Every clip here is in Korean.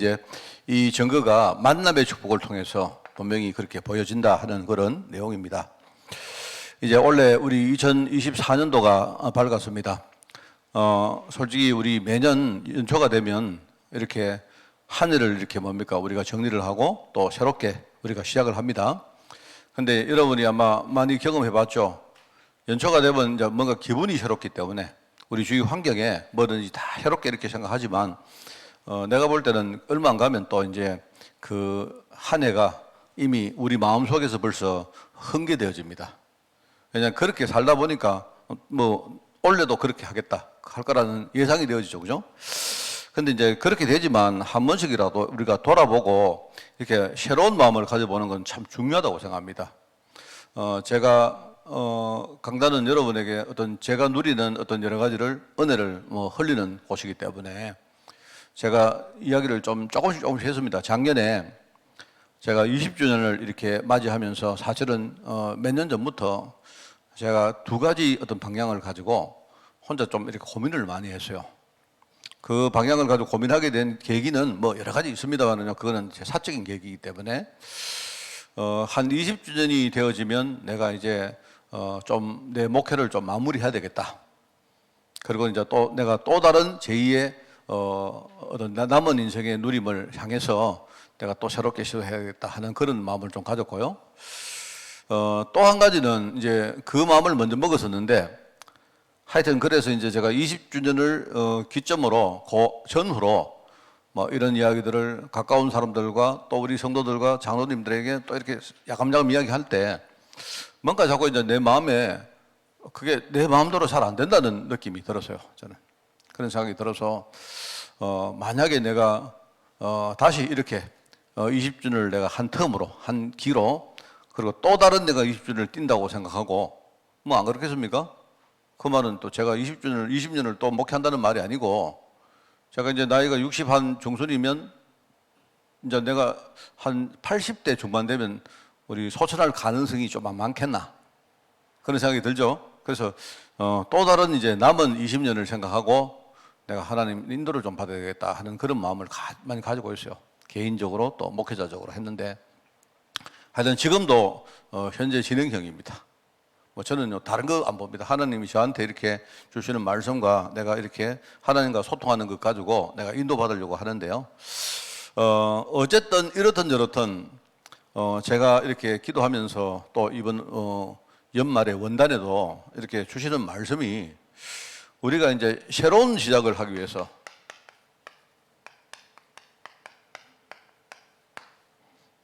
이제 이 증거가 만남의 축복을 통해서 분명히 그렇게 보여진다 하는 그런 내용입니다. 이제 원래 우리 2024년도가 밝았습니다. 솔직히 우리 매년 연초가 되면 이렇게 한 해를 이렇게 우리가 정리를 하고 또 새롭게 우리가 시작을 합니다. 근데 여러분이 아마 많이 경험해 봤죠. 연초가 되면 이제 뭔가 기분이 새롭기 때문에 우리 주위 환경에 뭐든지 다 새롭게 이렇게 생각하지만 내가 볼 때는 얼마 안 가면 또 이제 그 한 해가 이미 우리 마음속에서 벌써 흥게되어집니다. 그냥 그렇게 살다 보니까 뭐 올해도 그렇게 하겠다 할 거라는 예상이 되어지죠. 그죠? 근데 이제 그렇게 되지만 한 번씩이라도 우리가 돌아보고 이렇게 새로운 마음을 가져보는 건 참 중요하다고 생각합니다. 제가 강단은 여러분에게 어떤 제가 누리는 어떤 여러 가지를 은혜를 흘리는 곳이기 때문에 제가 이야기를 조금씩 했습니다. 작년에 제가 20주년을 이렇게 맞이하면서 사실은 몇 년 전부터 제가 두 가지 어떤 방향을 가지고 혼자 좀 이렇게 고민을 많이 했어요. 그 방향을 가지고 고민하게 된 계기는 뭐 여러 가지 있습니다만요. 그거는 제 사적인 계기이기 때문에 한 20주년이 되어지면 내가 이제 좀 내 목회를 좀 마무리해야 되겠다. 그리고 이제 또 내가 또 다른 제2의 어떤 남은 인생의 누림을 향해서 내가 또 새롭게 시도해야겠다 하는 그런 마음을 좀 가졌고요. 또 한 가지는 이제 그 마음을 먼저 먹었었는데 하여튼 그래서 이제 제가 20주년을 기점으로 전후로 뭐 이런 이야기들을 가까운 사람들과 또 우리 성도들과 장로님들에게 또 이렇게 야금야금 이야기할 때 뭔가 자꾸 이제 내 마음에 그게 내 마음대로 잘 안 된다는 느낌이 들었어요. 저는 그런 생각이 들어서 만약에 내가 다시 이렇게 20주년을 내가 한 텀으로 한 기로 그리고 또 다른 내가 20주년을 뛴다고 생각하고 뭐 안 그렇겠습니까? 그 말은 또 제가 20년을 또 목회한다는 말이 아니고 제가 이제 나이가 60 한 중순이면 이제 내가 한 80대 중반 되면 우리 소천할 가능성이 좀 많겠나 그런 생각이 들죠. 그래서 또 다른 이제 남은 20년을 생각하고 내가 하나님 인도를 좀 받아야겠다 하는 그런 마음을 많이 가지고 있어요. 개인적으로 또 목회자적으로 했는데 하여튼 지금도 현재 진행형입니다. 뭐 저는 다른 거 안 봅니다. 하나님이 저한테 이렇게 주시는 말씀과 내가 이렇게 하나님과 소통하는 것 가지고 내가 인도받으려고 하는데요. 어쨌든 이렇든 저렇든 제가 이렇게 기도하면서 또 이번 연말에 원단에도 이렇게 주시는 말씀이 우리가 이제 새로운 시작을 하기 위해서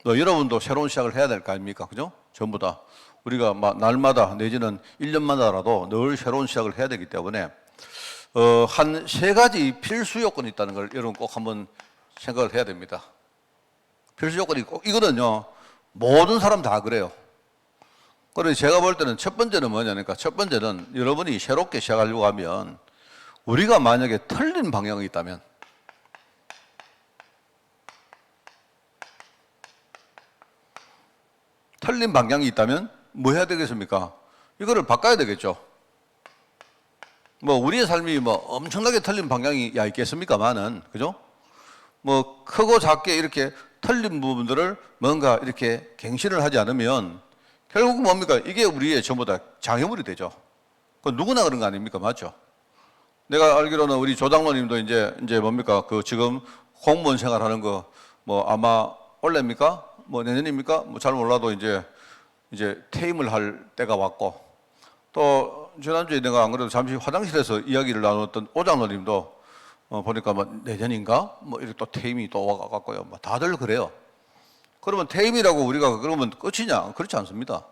여러분도 새로운 시작을 해야 될 거 아닙니까? 그죠? 전부 다. 우리가 날마다 내지는 1년마다라도 늘 새로운 시작을 해야 되기 때문에 한 세 가지 필수 요건이 있다는 걸 여러분 꼭 한번 생각을 해야 됩니다. 필수 요건이 꼭 이거는요. 모든 사람 다 그래요. 그래서 제가 볼 때는 첫 번째는 뭐냐니까 첫 번째는 여러분이 새롭게 시작하려고 하면 우리가 만약에 틀린 방향이 있다면 틀린 방향이 있다면 뭐 해야 되겠습니까? 이거를 바꿔야 되겠죠. 뭐 우리의 삶이 뭐 엄청나게 틀린 방향이 있겠습니까만은 그죠? 뭐 크고 작게 이렇게 틀린 부분들을 뭔가 이렇게 갱신을 하지 않으면 결국 뭡니까? 이게 우리의 전부 다 장애물이 되죠. 그 누구나 그런 거 아닙니까? 맞죠? 내가 알기로는 우리 조장로님도 이제 뭡니까? 그 지금 공무원 생활하는 거 뭐 아마 올해입니까? 뭐 내년입니까? 뭐 잘 몰라도 이제 퇴임을 할 때가 왔고 또 지난주에 내가 안 그래도 잠시 화장실에서 이야기를 나눴던 오장로님도 보니까 뭐 내년인가? 뭐 이렇게 또 퇴임이 또 와갖고요. 뭐 다들 그래요. 그러면 퇴임이라고 우리가 그러면 끝이냐? 그렇지 않습니다.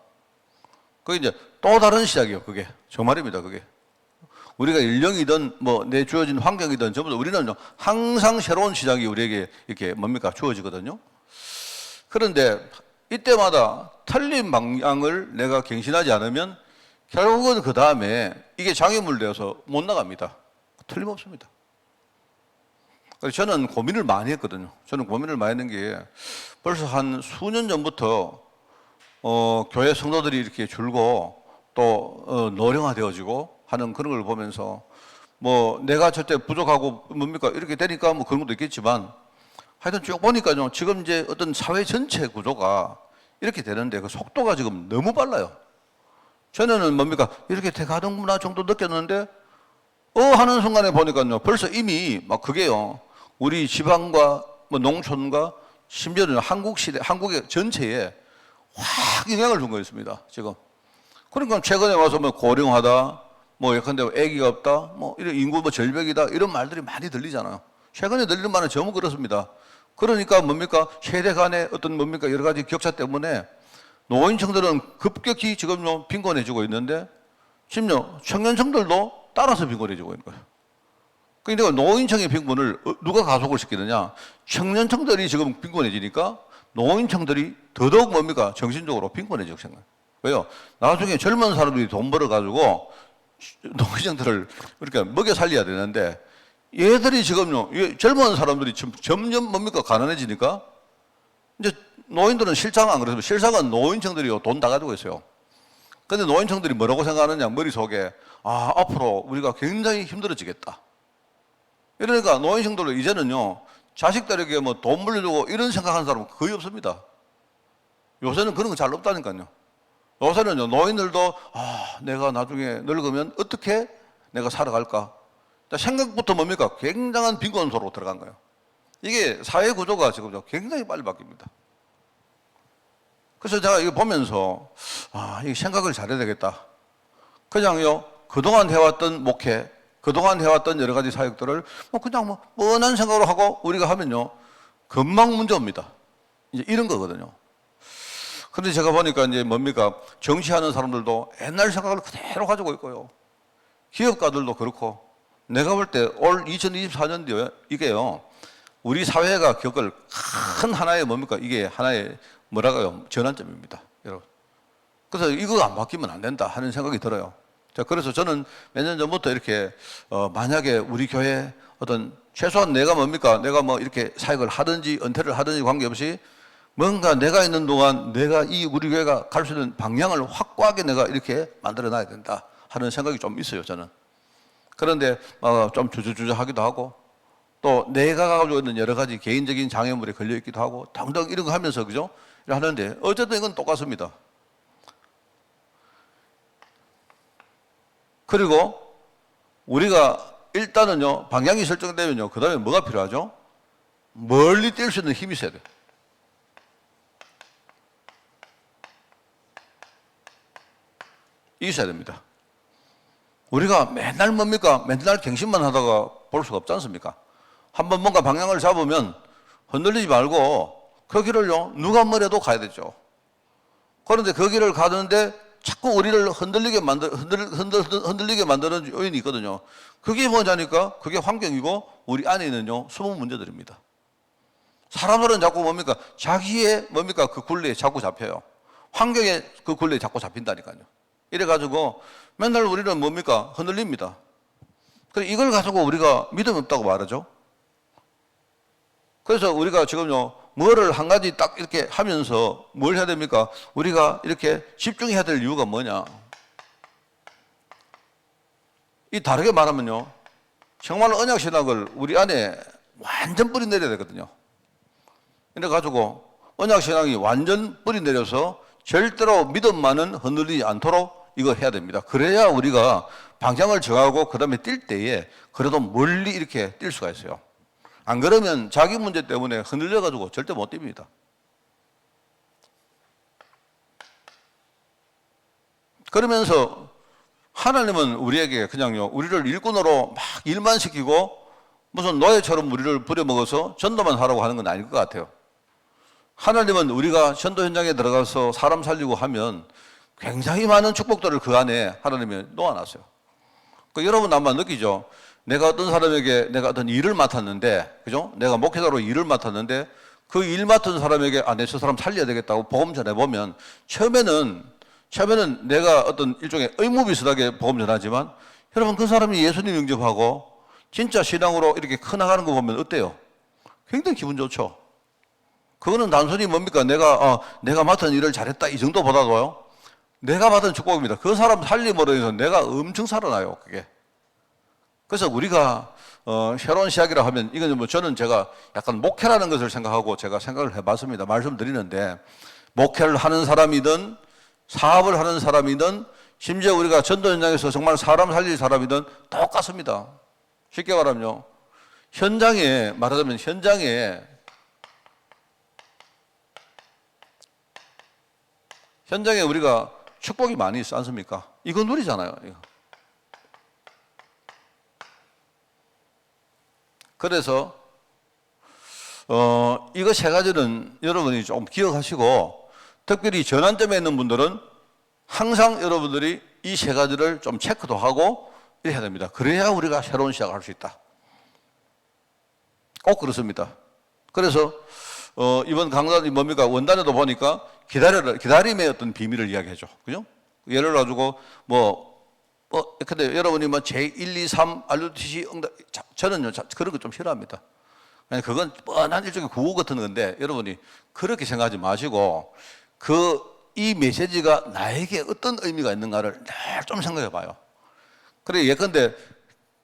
그게 이제 또 다른 시작이에요. 그게 정말입니다. 그게 우리가 일령이든 뭐 내 주어진 환경이든 전부 다 우리는 항상 새로운 시작이 우리에게 이렇게 주어지거든요. 그런데 이때마다 틀린 방향을 내가 갱신하지 않으면 결국은 그 다음에 이게 장애물 되어서 못 나갑니다. 틀림없습니다. 그래서 저는 고민을 많이 했거든요. 저는 고민을 많이 했는 게 벌써 한 수년 전부터 교회 성도들이 이렇게 줄고 또 노령화되어지고 하는 그런 걸 보면서 뭐 내가 절대 부족하고 뭡니까 이렇게 되니까 뭐 그런 것도 있겠지만 하여튼 쭉 보니까요, 지금 이제 어떤 사회 전체 구조가 이렇게 되는데 그 속도가 지금 너무 빨라요. 전에는 뭡니까? 이렇게 돼가는구나 정도 느꼈는데, 하는 순간에 보니까요, 벌써 이미 막 그게요, 우리 지방과 뭐 농촌과 심지어는 한국 시대, 한국의 전체에 확 영향을 준 거였습니다, 지금. 그러니까 최근에 와서 뭐 고령화다, 뭐 예컨대 아기가 없다, 뭐 이런 인구 뭐 절벽이다, 이런 말들이 많이 들리잖아요. 최근에 들리는 말은 전부 그렇습니다. 그러니까 뭡니까? 세대 간의 어떤 뭡니까? 여러 가지 격차 때문에 노인층들은 급격히 지금 빈곤해지고 있는데, 심지어 청년층들도 따라서 빈곤해지고 있는 거예요. 그러니까 노인층의 빈곤을 누가 가속을 시키느냐? 청년층들이 지금 빈곤해지니까 노인층들이 더더욱 뭡니까? 정신적으로 빈곤해지고 생겨요. 왜요? 나중에 젊은 사람들이 돈 벌어가지고 노인층들을 이렇게 먹여 살려야 되는데, 얘들이 지금요, 젊은 사람들이 점점 뭡니까? 가난해지니까, 이제 노인들은 실상 안 그렇습니다. 실상은 노인층들이 돈 다 가지고 있어요. 근데 노인층들이 뭐라고 생각하느냐, 머릿속에, 앞으로 우리가 굉장히 힘들어지겠다. 이러니까 노인층들은 이제는요, 자식들에게 뭐 돈 물려주고 이런 생각하는 사람은 거의 없습니다. 요새는 그런 거 잘 없다니까요. 요새는요, 노인들도, 내가 나중에 늙으면 어떻게 내가 살아갈까? 생각부터 뭡니까? 굉장한 빈곤소로 들어간 거예요. 이게 사회 구조가 지금 굉장히 빨리 바뀝니다. 그래서 제가 이거 보면서, 이 생각을 잘해야 되겠다. 그냥요, 그동안 해왔던 목회, 그동안 해왔던 여러 가지 사역들을 그냥 뻔한 생각으로 하고 우리가 하면요, 금방 문제 옵니다. 이제 이런 거거든요. 근데 제가 보니까 이제 뭡니까? 정치하는 사람들도 옛날 생각을 그대로 가지고 있고요. 기업가들도 그렇고, 내가 볼 때 올 2024년도에 이게요, 우리 사회가 겪을 큰 하나의 뭡니까? 이게 하나의 뭐랄까요? 전환점입니다, 여러분. 그래서 이거 안 바뀌면 안 된다 하는 생각이 들어요. 자, 그래서 저는 몇 년 전부터 이렇게, 만약에 우리 교회 어떤, 최소한 내가 뭡니까? 내가 뭐 이렇게 사역을 하든지 은퇴를 하든지 관계없이 뭔가 내가 있는 동안 내가 이 우리 교회가 갈 수 있는 방향을 확고하게 내가 이렇게 만들어 놔야 된다 하는 생각이 좀 있어요, 저는. 그런데 좀 주저주저하기도 하고, 또 내가 가지고 있는 여러 가지 개인적인 장애물에 걸려 있기도 하고 등등 이런 거 하면서, 그죠? 하는데 어쨌든 이건 똑같습니다. 그리고 우리가 일단은요, 방향이 설정되면요, 그 다음에 뭐가 필요하죠? 멀리 뛸 수 있는 힘이 있어야 돼요. 있어야 됩니다. 우리가 맨날 뭡니까? 맨날 갱신만 하다가 볼 수가 없지 않습니까? 한번 뭔가 방향을 잡으면 흔들리지 말고 그 길을요, 누가 뭐래도 가야 되죠. 그런데 그 길을 가는데 자꾸 우리를 흔들리게 만드는 요인이 있거든요. 그게 뭐냐니까? 그게 환경이고 우리 안에 있는요, 숨은 문제들입니다. 사람들은 자꾸 뭡니까? 자기의 뭡니까? 그 굴레에 자꾸 잡혀요. 환경에 그 굴레에 자꾸 잡힌다니까요. 이래가지고 맨날 우리는 뭡니까? 흔들립니다. 그래서 이걸 가지고 우리가 믿음이 없다고 말하죠. 그래서 우리가 지금요, 뭐를 한 가지 딱 이렇게 하면서 뭘 해야 됩니까? 우리가 이렇게 집중해야 될 이유가 뭐냐? 이 다르게 말하면요, 정말 언약신학을 우리 안에 완전 뿌리 내려야 되거든요. 이래가지고 언약신학이 완전 뿌리 내려서 절대로 믿음만은 흔들리지 않도록 이거 해야 됩니다. 그래야 우리가 방향을 정하고 그 다음에 뛸 때에 그래도 멀리 이렇게 뛸 수가 있어요. 안 그러면 자기 문제 때문에 흔들려가지고 절대 못 뜁니다. 그러면서 하나님은 우리에게 그냥요, 우리를 일꾼으로 막 일만 시키고 무슨 노예처럼 우리를 부려먹어서 전도만 하라고 하는 건 아닐 것 같아요. 하나님은 우리가 전도 현장에 들어가서 사람 살리고 하면 굉장히 많은 축복들을 그 안에 하나님이 놓아놨어요. 여러분 아마 느끼죠? 내가 어떤 사람에게 내가 어떤 일을 맡았는데, 그죠? 내가 목회자로 일을 맡았는데 그 일 맡은 사람에게 내 저 사람 살려야 되겠다고 복음 전해보면 처음에는 내가 어떤 일종의 의무 비슷하게 복음 전하지만, 여러분 그 사람이 예수님 영접하고 진짜 신앙으로 이렇게 커나가는 거 보면 어때요? 굉장히 기분 좋죠. 그거는 단순히 뭡니까? 내가 맡은 일을 잘했다 이 정도보다도요, 내가 받은 축복입니다. 그 사람 살림으로 해서 내가 엄청 살아나요, 그게. 그래서 우리가 새로운 시작이라 하면 이건 뭐 저는 제가 약간 목회라는 것을 생각하고 제가 생각을 해봤습니다. 말씀드리는데 목회를 하는 사람이든 사업을 하는 사람이든 심지어 우리가 전도 현장에서 정말 사람 살릴 사람이든 똑같습니다. 쉽게 말하면요. 현장에 말하자면 현장에 우리가 축복이 많이 있지 않습니까? 이거 누리잖아요. 이거. 그래서 이거 세 가지는 여러분이 좀 기억하시고 특별히 전환점에 있는 분들은 항상 여러분들이 이 세 가지를 좀 체크도 하고 이래야 됩니다. 그래야 우리가 새로운 시작을 할 수 있다. 꼭 그렇습니다. 그래서 이번 강단이 뭡니까? 원단에도 보니까 기다림의 어떤 비밀을 이야기해줘. 그죠? 예를 가지고 근데 여러분이 제1, 2, 3 RUTC 응답, 저는요 그런 거 좀 싫어합니다. 그건 뻔한 일종의 구호 같은 건데 여러분이 그렇게 생각하지 마시고 이 메시지가 나에게 어떤 의미가 있는가를 늘 좀 생각해 봐요. 그래 예컨대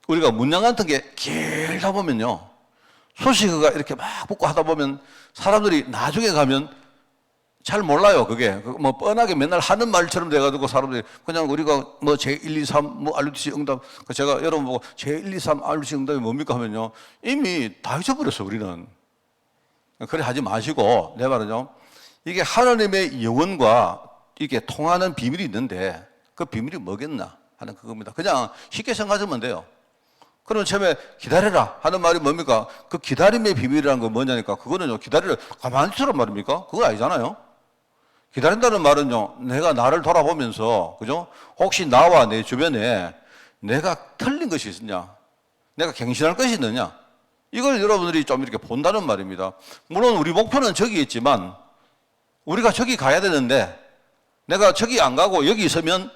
우리가 문양 같은 게 길다 보면요. 수식어가 이렇게 막 붙고 하다 보면 사람들이 나중에 가면 잘 몰라요, 그게. 뻔하게 맨날 하는 말처럼 돼가지고 사람들이 그냥 우리가 제1, 2, 3 RUTC 응답, 제가 여러분 보고 제1, 2, 3 RUTC 응답이 뭡니까 하면요. 이미 다 잊어버렸어, 우리는. 그래 하지 마시고, 내 말은요. 이게 하나님의 영혼과 이게 통하는 비밀이 있는데 그 비밀이 뭐겠나 하는 그겁니다. 그냥 쉽게 생각하시면 돼요. 그럼 처음에 기다려라 하는 말이 뭡니까? 그 기다림의 비밀이라는 건 뭐냐니까 그거는요. 기다리라 가만히 있으란 말입니까? 그거 아니잖아요. 기다린다는 말은요. 내가 나를 돌아보면서 그죠? 혹시 나와 내 주변에 내가 틀린 것이 있느냐? 내가 갱신할 것이 있느냐? 이걸 여러분들이 좀 이렇게 본다는 말입니다. 물론 우리 목표는 저기 있지만 우리가 저기 가야 되는데 내가 저기 안 가고 여기 있으면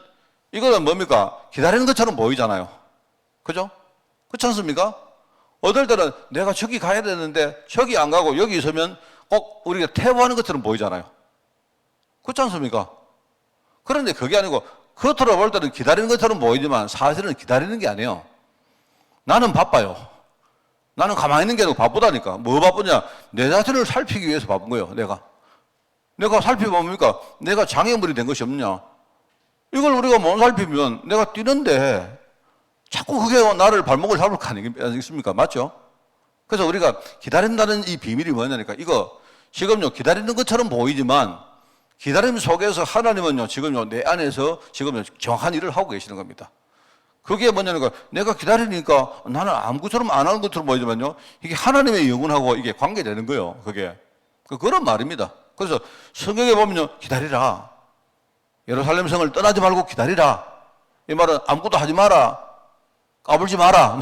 이거는 뭡니까? 기다리는 것처럼 보이잖아요. 그죠? 그렇지 않습니까? 어떨 때는 내가 저기 가야 되는데 저기 안 가고 여기 있으면 꼭 우리가 퇴보하는 것처럼 보이잖아요. 그렇지 않습니까? 그런데 그게 아니고 겉으로 볼 때는 기다리는 것처럼 보이지만 사실은 기다리는 게 아니에요. 나는 바빠요. 나는 가만히 있는 게 아니고 바쁘다니까. 뭐 바쁘냐? 내 자신을 살피기 위해서 바쁜 거예요. 내가 살펴보니까 내가 장애물이 된 것이 없냐? 이걸 우리가 못 살피면 내가 뛰는데 자꾸 그게 나를 발목을 잡을 거 아니겠습니까? 맞죠? 그래서 우리가 기다린다는 이 비밀이 뭐냐니까 이거 지금요 기다리는 것처럼 보이지만 기다림 속에서 하나님은요 지금요 내 안에서 지금요 정확한 일을 하고 계시는 겁니다. 그게 뭐냐니까 내가 기다리니까 나는 아무것처럼 안 하는 것처럼 보이지만요 이게 하나님의 영혼하고 이게 관계되는 거예요. 그게 그런 말입니다. 그래서 성경에 보면요 기다리라. 예루살렘 성을 떠나지 말고 기다리라. 이 말은 아무것도 하지 마라. 까불지 마라.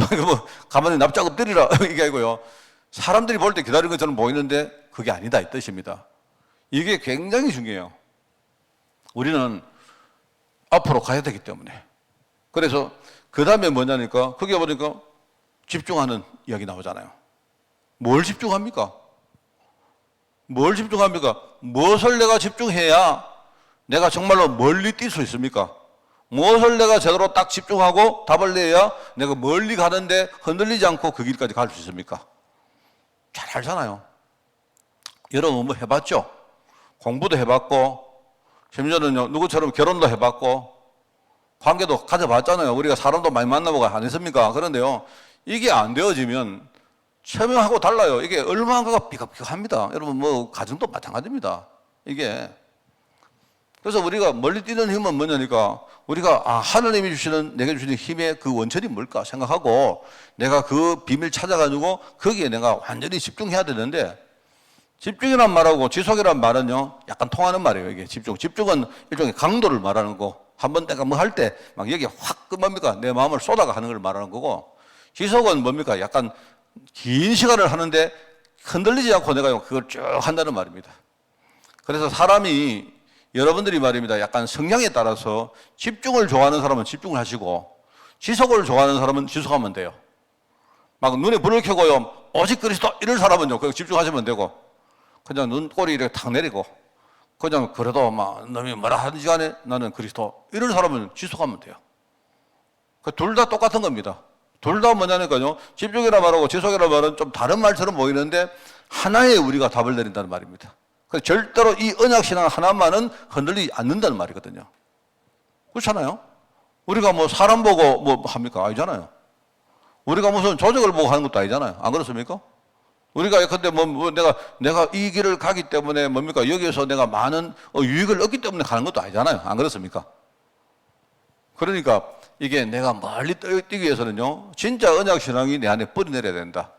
가만히 납작 엎드리라. 이게 아니고요. 사람들이 볼 때 기다리는 것처럼 보이는데 그게 아니다 이 뜻입니다. 이게 굉장히 중요해요. 우리는 앞으로 가야 되기 때문에. 그래서 그 다음에 뭐냐니까 그게 보니까 집중하는 이야기 나오잖아요. 뭘 집중합니까? 무엇을 내가 집중해야 내가 정말로 멀리 뛸 수 있습니까? 무엇을 내가 제대로 딱 집중하고 답을 내야 내가 멀리 가는데 흔들리지 않고 그 길까지 갈 수 있습니까? 잘 알잖아요. 여러분 뭐 해봤죠? 공부도 해봤고 심지어는요 누구처럼 결혼도 해봤고 관계도 가져봤잖아요. 우리가 사람도 많이 만나보고 안 했습니까? 그런데요 이게 안 되어지면 처음하고 달라요. 이게 얼마나 삐걱삐걱합니다. 여러분 뭐 가정도 마찬가지입니다. 이게 그래서 우리가 멀리 뛰는 힘은 뭐냐니까 우리가 하나님이 주시는 내게 주시는 힘의 그 원천이 뭘까 생각하고 내가 그 비밀 찾아가지고 거기에 내가 완전히 집중해야 되는데 집중이란 말하고 지속이란 말은요 약간 통하는 말이에요. 이게 집중은 일종의 강도를 말하는 거. 한번 내가 뭐 할 때 막 여기 확 뭡니까 내 마음을 쏟아가 하는 걸 말하는 거고 지속은 뭡니까 약간 긴 시간을 하는데 흔들리지 않고 내가 그걸 쭉 한다는 말입니다. 그래서 사람이 여러분들이 말입니다. 약간 성향에 따라서 집중을 좋아하는 사람은 집중을 하시고 지속을 좋아하는 사람은 지속하면 돼요. 막 눈에 불을 켜고요. 오직 그리스도 이런 사람은요. 그거 집중하시면 되고 그냥 눈꼬리 이렇게 탁 내리고 그냥 그래도 막 놈이 뭐라 하든지 간에 나는 그리스도 이런 사람은 지속하면 돼요. 둘 다 똑같은 겁니다. 둘 다 뭐냐니까요. 집중이라 말하고 지속이라 말은 좀 다른 말처럼 보이는데 하나에 우리가 답을 내린다는 말입니다. 그래서 절대로 이 언약신앙 하나만은 흔들리지 않는다는 말이거든요. 그렇잖아요. 우리가 뭐 사람 보고 뭐 합니까? 아니잖아요. 우리가 무슨 조직을 보고 하는 것도 아니잖아요. 안 그렇습니까? 우리가 근데 내가 이 길을 가기 때문에 뭡니까? 여기에서 내가 많은 유익을 얻기 때문에 가는 것도 아니잖아요. 안 그렇습니까? 그러니까 이게 내가 멀리 뛰기 위해서는요, 진짜 언약신앙이 내 안에 뿌리내려야 된다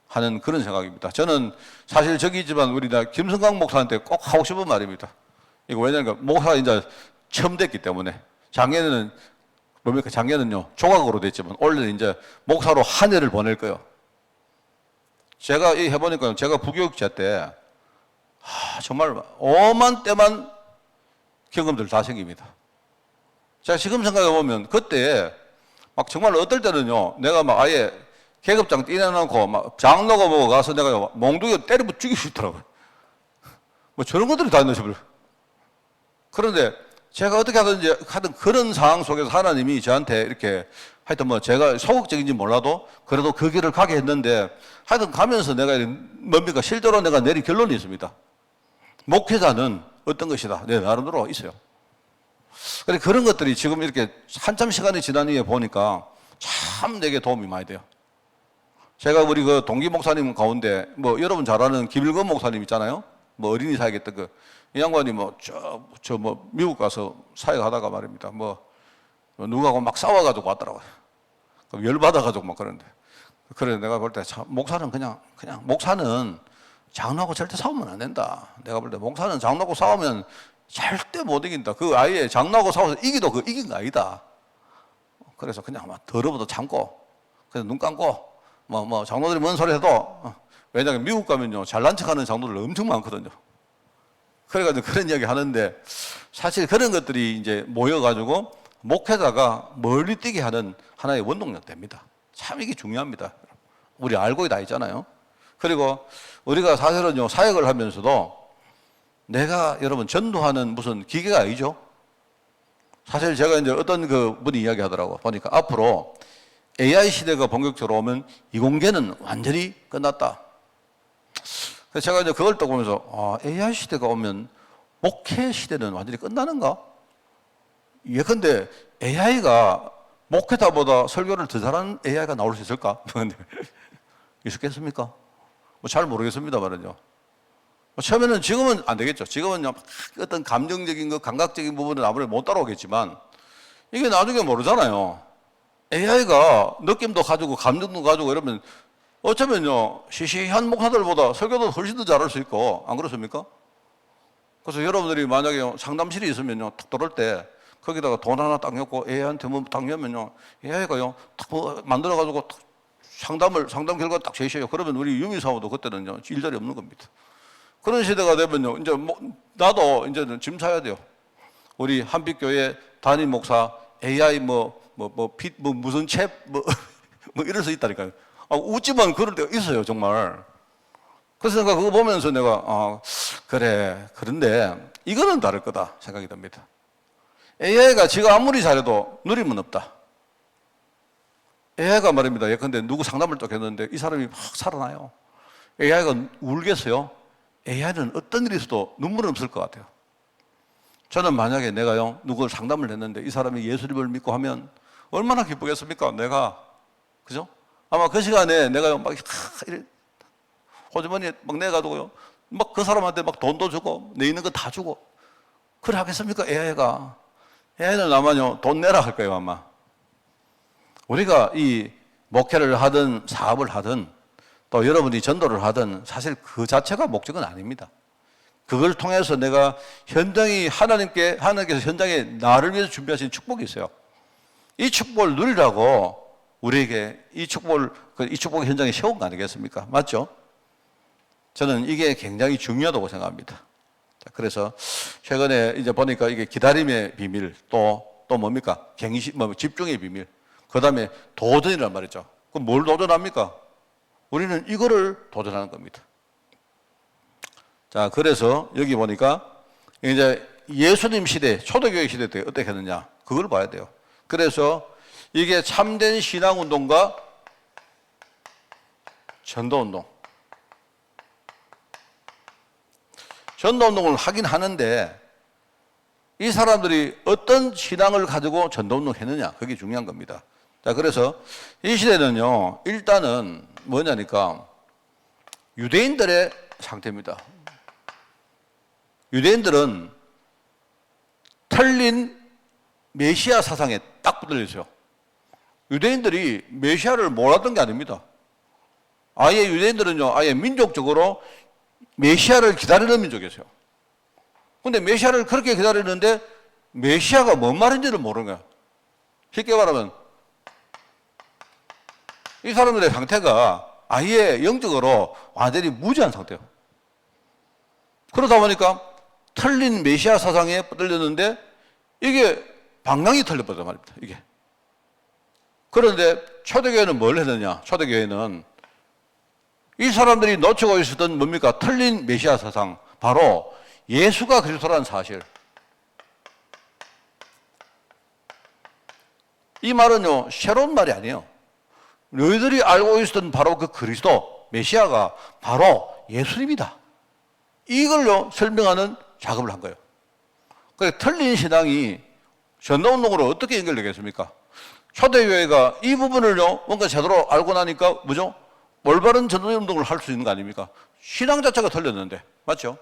하는 그런 생각입니다. 저는 사실 저기지만 우리 김성강 목사한테 꼭 하고 싶은 말입니다. 이거 왜냐하면 목사가 이제 처음 됐기 때문에 작년에는 뭡니까? 작년은요 조각으로 됐지만 올해는 이제 목사로 한 해를 보낼 거예요. 제가 이 해보니까 제가 부교육자 때 정말 오만 때만 경험들 다 생깁니다. 제가 지금 생각해 보면 그때 막 정말 어떨 때는요 내가 막 아예 계급장 띄내놓고 막 장로가 보고 가서 내가 몽둥이로 때려 죽이고 싶더라고요. 뭐 저런 것들이 다 있는 싶어요. 그런데 제가 어떻게 하든 그런 상황 속에서 하나님이 저한테 이렇게 하여튼 뭐 제가 소극적인지 몰라도 그래도 그 길을 가게 했는데 하여튼 가면서 내가 뭡니까 실제로 내가 내린 결론이 있습니다. 목회자는 어떤 것이다. 내 나름대로 있어요. 그래 그런 것들이 지금 이렇게 한참 시간이 지난 후에 보니까 참 내게 도움이 많이 돼요. 제가 우리 그 동기 목사님 가운데 뭐 여러분 잘 아는 김일건 목사님 있잖아요. 뭐 어린이 사역했던 이 양반이 미국 가서 사역하다가 말입니다. 누구하고 막 싸워가지고 왔더라고요. 열받아가지고 막 그러는데. 그래 내가 볼 때 목사는 그냥 목사는 장로하고 절대 싸우면 안 된다. 내가 볼 때 목사는 장로하고 싸우면 절대 못 이긴다. 그 아예 장로하고 싸워서 이기도 그 이긴 거 아니다. 그래서 그냥 막 더러워도 참고, 그래서 눈 감고, 장로들이 뭔 소리 해도, 왜냐하면 미국 가면요, 잘난 척 하는 장로들 엄청 많거든요. 그래가지고 그런 이야기 하는데, 사실 그런 것들이 이제 모여가지고, 목회자가 멀리 뛰게 하는 하나의 원동력 됩니다. 참 이게 중요합니다. 우리 알고 다 있잖아요. 그리고 우리가 사실은요, 사역을 하면서도 내가 여러분 전도하는 무슨 기계가 아니죠. 사실 제가 이제 어떤 그 분이 이야기 하더라고. 보니까 앞으로 AI 시대가 본격적으로 오면 이공계는 완전히 끝났다. 그래서 제가 이제 그걸 또 보면서, AI 시대가 오면 목회 시대는 완전히 끝나는가? 예컨대 AI가 목회자보다 설교를 더 잘하는 AI가 나올 수 있을까? 있었겠습니까? 잘 모르겠습니다, 말은요. 처음에는 지금은 안 되겠죠. 지금은 어떤 감정적인 거, 감각적인 부분은 아무래도 못 따라오겠지만 이게 나중에 모르잖아요. AI가 느낌도 가지고 감정도 가지고 이러면 어쩌면요 시시한 목사들보다 설교도 훨씬 더 잘할 수 있고 안 그렇습니까? 그래서 여러분들이 만약에 상담실이 있으면요 탁 들어올 때 거기다가 돈 하나 딱 넣고 AI한테 딱 넣으면요 AI가요 탁 만들어가지고 상담 결과 딱 제시해요. 그러면 우리 유미사모도 그때는요 일자리 없는 겁니다. 그런 시대가 되면요, 이제 나도 이제는 짐 사야 돼요. 우리 한빛교회 담임 목사, AI 무슨 책, 이럴 수 있다니까요. 웃지만 그럴 때가 있어요, 정말. 그래서 내가 그거 보면서 내가, 그래. 그런데 이거는 다를 거다 생각이 듭니다. AI가 지가 아무리 잘해도 누림은 없다. AI가 말입니다. 예컨대 누구 상담을 또 했는데 이 사람이 막 살아나요. AI가 울겠어요? AI는 어떤 일이 있어도 눈물은 없을 것 같아요. 저는 만약에 내가요, 누구를 상담을 했는데 이 사람이 예수님을 믿고 하면 얼마나 기쁘겠습니까? 내가. 그죠? 아마 그 시간에 내가요, 호주머니에 막 내가지고요, 막 그 사람한테 막 돈도 주고, 내 있는 거 다 주고. 그래 하겠습니까? AI가. AI는 아마요, 돈 내라 할 거예요, 아마. 우리가 이 목회를 하든 사업을 하든 또 여러분이 전도를 하든 사실 그 자체가 목적은 아닙니다. 그걸 통해서 내가 현장이 하나님께서 현장에 나를 위해서 준비하신 축복이 있어요. 이 축복을 누리라고 우리에게 이 축복의 현장에 세운 거 아니겠습니까? 맞죠? 저는 이게 굉장히 중요하다고 생각합니다. 그래서 최근에 이제 보니까 이게 기다림의 비밀 또 뭡니까? 집중의 비밀. 그 다음에 도전이란 말이죠. 그럼 뭘 도전합니까? 우리는 이거를 도전하는 겁니다. 자, 그래서 여기 보니까 이제 예수님 시대, 초대교회 시대 때 어떻게 했느냐, 그걸 봐야 돼요. 그래서 이게 참된 신앙운동과 전도운동. 전도운동을 하긴 하는데 이 사람들이 어떤 신앙을 가지고 전도운동을 했느냐, 그게 중요한 겁니다. 자, 그래서 이 시대는요, 일단은 뭐냐니까 유대인들의 상태입니다. 유대인들은 틀린 메시아 사상에 딱 붙들려 있어요. 유대인들이 메시아를 몰랐던 게 아닙니다. 아예 유대인들은요, 아예 민족적으로 메시아를 기다리는 민족이었어요. 근데 메시아를 그렇게 기다리는데 메시아가 뭔 말인지를 모르는 거야. 쉽게 말하면 이 사람들의 상태가 아예 영적으로 완전히 무지한 상태예요. 그러다 보니까 틀린 메시아 사상에 붙들렸는데 이게 방향이 틀려버렸단 말입니다. 이게. 그런데 초대교회는 뭘 했느냐? 초대교회는 이 사람들이 놓치고 있었던 뭡니까? 틀린 메시아 사상. 바로 예수가 그리스도라는 사실. 이 말은요, 새로운 말이 아니에요. 너희들이 알고 있었던 바로 그 그리스도, 메시아가 바로 예수님이다. 이걸로 설명하는 작업을 한 거예요. 그러니까 틀린 신앙이 전도운동으로 어떻게 연결되겠습니까? 초대교회가 이 부분을요, 뭔가 제대로 알고 나니까, 뭐죠? 올바른 전도운동을 할 수 있는 거 아닙니까? 신앙 자체가 틀렸는데. 맞죠?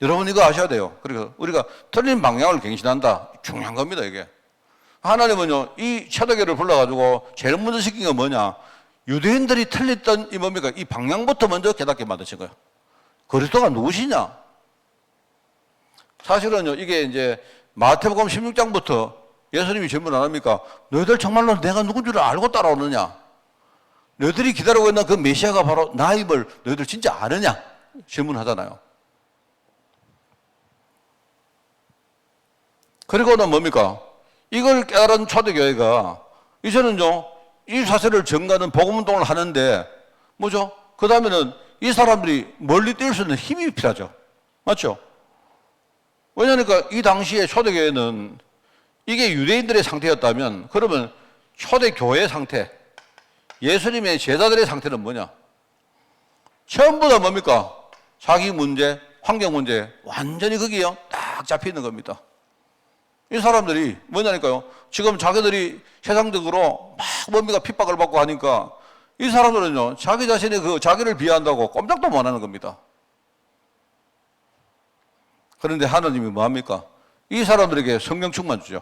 여러분 이거 아셔야 돼요. 그리고 우리가 틀린 방향을 갱신한다. 중요한 겁니다, 이게. 하나님은요, 이 초대교회를 불러가지고 제일 먼저 시킨 게 뭐냐? 유대인들이 틀렸던 이 뭡니까? 이 방향부터 먼저 깨닫게 만드신 거예요. 그리스도가 누구시냐? 사실은요, 이게 이제 마태복음 16장부터 예수님이 질문 안 합니까? 너희들 정말로 내가 누군 줄 알고 따라오느냐? 너희들이 기다리고 있는 그 메시아가 바로 나임을 너희들 진짜 아느냐? 질문하잖아요. 그리고는 뭡니까? 이걸 깨달은 초대교회가 이제는요, 이 사실을 전가하는 복음운동을 하는데 뭐죠? 그 다음에는 이 사람들이 멀리 뛸 수 있는 힘이 필요하죠. 맞죠? 왜냐니까 이 당시에 초대교회는 이게 유대인들의 상태였다면 그러면 초대교회의 상태, 예수님의 제자들의 상태는 뭐냐? 전부 다 뭡니까? 자기 문제, 환경 문제, 완전히 거기요, 딱 잡혀 있는 겁니다. 이 사람들이 뭐냐니까요? 지금 자기들이 세상적으로 막 뭡니까? 핍박을 받고 하니까 이 사람들은요, 자기 자신의 그 자기를 비하한다고 꼼짝도 못 하는 겁니다. 그런데 하나님이 뭐 합니까? 이 사람들에게 성령 충만 주죠.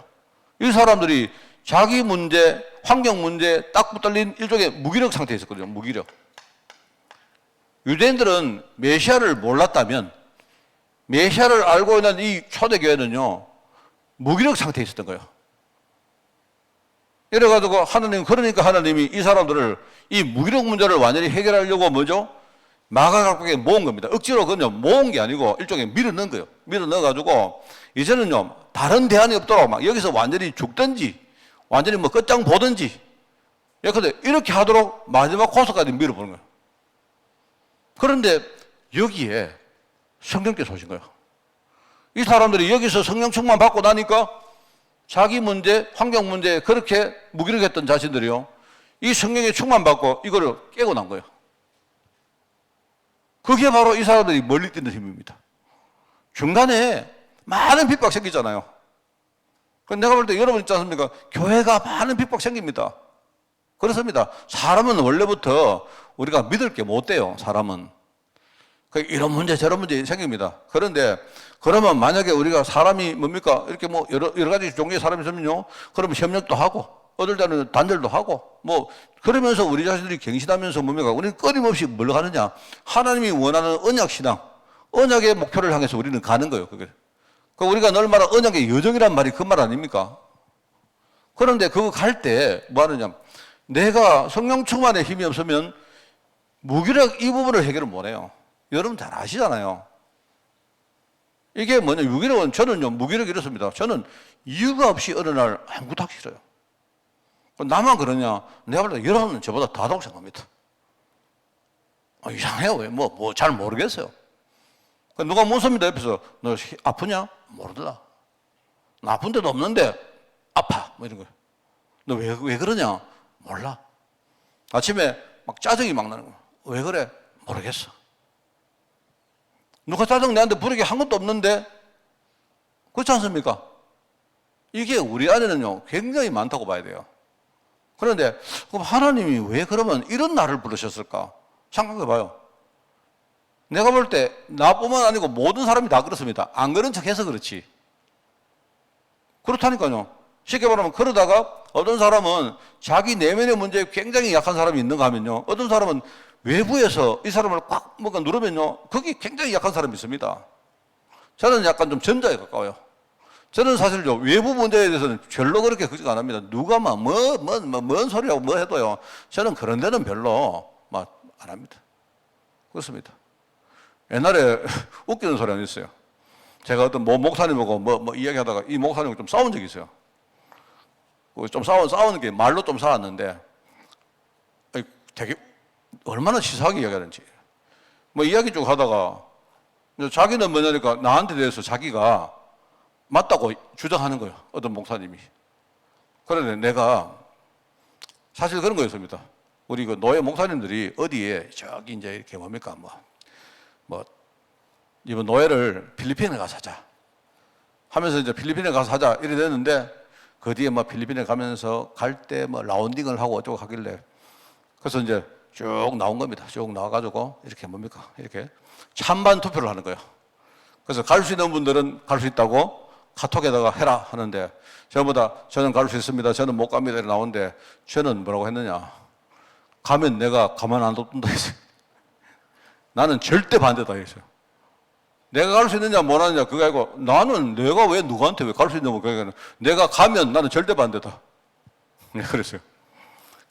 이 사람들이 자기 문제, 환경 문제 딱 붙들린 일종의 무기력 상태에 있었거든요. 무기력. 유대인들은 메시아를 몰랐다면 메시아를 알고 있는 이 초대교회는요, 무기력 상태에 있었던 거예요. 이래가지고 그러니까 하나님이 이 사람들을 이 무기력 문제를 완전히 해결하려고 뭐죠? 마가각국에 모은 겁니다. 억지로 그냥 모은 게 아니고 일종의 밀어 넣은 거예요. 밀어 넣어가지고 이제는요, 다른 대안이 없도록 막 여기서 완전히 죽든지 완전히 뭐 끝장 보든지 이렇게 하도록 마지막 코스까지 밀어보는 거예요. 그런데 여기에 성령께서 오신 거예요. 이 사람들이 여기서 성령 충만 받고 나니까 자기 문제, 환경 문제에 그렇게 무기력했던 자신들이요, 이 성령에 충만 받고 이거를 깨고 난 거예요. 그게 바로 이 사람들이 멀리 뛰는 힘입니다. 중간에 많은 핍박 생기잖아요. 내가 볼 때 여러분 있지 않습니까? 교회가 많은 핍박 생깁니다. 그렇습니다. 사람은 원래부터 우리가 믿을 게 못 돼요, 사람은. 이런 문제 저런 문제 생깁니다. 그런데 그러면 만약에 우리가 사람이 뭡니까? 이렇게 뭐 여러 가지 종류의 사람이 있으면요, 그러면 협력도 하고 어떨 때는 단절도 하고 뭐 그러면서 우리 자신들이 갱신하면서 뭡니까? 우리는 끊임없이 뭘 가느냐? 하나님이 원하는 언약 신앙, 언약의 목표를 향해서 우리는 가는 거예요. 그게. 우리가 늘 말하는 언약의 여정이란 말이 그 말 아닙니까? 그런데 그거 갈 때 뭐 하느냐? 내가 성령 충만의 힘이 없으면 무기력 이 부분을 해결을 못 해요. 여러분 잘 아시잖아요. 이게 뭐냐, 무기력은, 저는요, 무기력이 이렇습니다. 저는 이유가 없이 어느 날 아무것도 하기 싫어요. 나만 그러냐? 내가 볼 때 여러분은 저보다 다 독생합니다. 이상해요. 왜? 잘 모르겠어요. 누가 묻습니다. 옆에서, 너 아프냐? 모르더라. 나 아픈 데도 없는데, 아파. 뭐 이런 거예요. 너 왜 그러냐? 몰라. 아침에 막 짜증이 막 나는 거야. 왜 그래? 모르겠어. 누가 짜증 내한테 부르게 한 것도 없는데? 그렇지 않습니까? 이게 우리 안에는요, 굉장히 많다고 봐야 돼요. 그런데, 그럼 하나님이 왜 그러면 이런 나를 부르셨을까? 생각해 봐요. 내가 볼 때, 나뿐만 아니고 모든 사람이 다 그렇습니다. 안 그런 척 해서 그렇지. 그렇다니까요. 쉽게 말하면, 그러다가 어떤 사람은 자기 내면의 문제에 굉장히 약한 사람이 있는가 하면요. 어떤 사람은 외부에서 이 사람을 꽉 뭔가 누르면요. 거기 굉장히 약한 사람이 있습니다. 저는 약간 좀 전자에 가까워요. 저는 사실 외부 문제에 대해서는 별로 그렇게 걱정 안 합니다. 누가 막 뭔 소리하고 뭐 해도요. 저는 그런 데는 별로 막 안 합니다. 그렇습니다. 옛날에 웃기는 소리 안 있어요. 제가 어떤 목사님하고 뭐 이야기하다가 이 목사님하고 좀 싸운 적이 있어요. 좀 싸우는 게 말로 좀 싸웠는데 되게 얼마나 치사하게 이야기하는지. 뭐 이야기 쭉 하다가 자기는 뭐냐니까 나한테 대해서 자기가 맞다고 주장하는 거예요. 어떤 목사님이. 그런데 내가 사실 그런 거였습니다. 우리 그 노예 목사님들이 어디에 저기 이제 이렇게 뭡니까 뭐 이번 노예를 필리핀에 가서 하자 하면서 이제 필리핀에 가서 하자 이래 됐는데 그 뒤에 뭐 필리핀에 가면서 갈 때 뭐 라운딩을 하고 어쩌고 하길래 그래서 이제 쭉 나온 겁니다. 쭉 나와가지고 이렇게 뭡니까 이렇게 찬반 투표를 하는 거예요. 그래서 갈 수 있는 분들은 갈 수 있다고 카톡에다가 해라 하는데 저는 갈 수 있습니다. 저는 못 갑니다. 이렇게 나오는데 저는 뭐라고 했느냐. 가면 내가 가만 안 둔다 했어요. 나는 절대 반대다 했어요. 내가 갈 수 있느냐 못 하느냐 그거 아니고 나는 내가 왜 누구한테 왜 갈 수 있냐고 그러니까 내가 가면 나는 절대 반대다. 네, 그랬어요.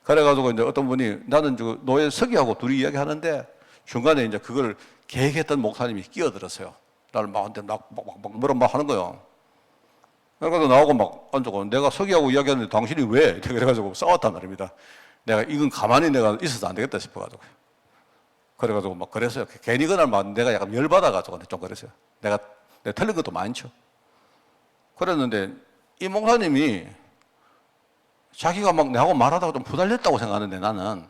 그래가지고 이제 어떤 분이 나는 노예 서기하고 둘이 이야기하는데 중간에 이제 그걸 계획했던 목사님이 끼어들었어요. 나를 막 뭐라 막 하는 거예요. 그래서 나오고 막 앉고 내가 서기하고 이야기하는데 당신이 왜? 그래가지고 싸웠단 말입니다. 내가 이건 가만히 내가 있어서 안 되겠다 싶어가지고. 그래가지고 막 그랬어요. 괜히 그날 막 내가 약간 열받아가지고 좀 그랬어요. 내가 틀린 것도 많죠. 그랬는데 이 목사님이 자기가 막 내하고 말하다가 좀 부달렸다고 생각하는데 나는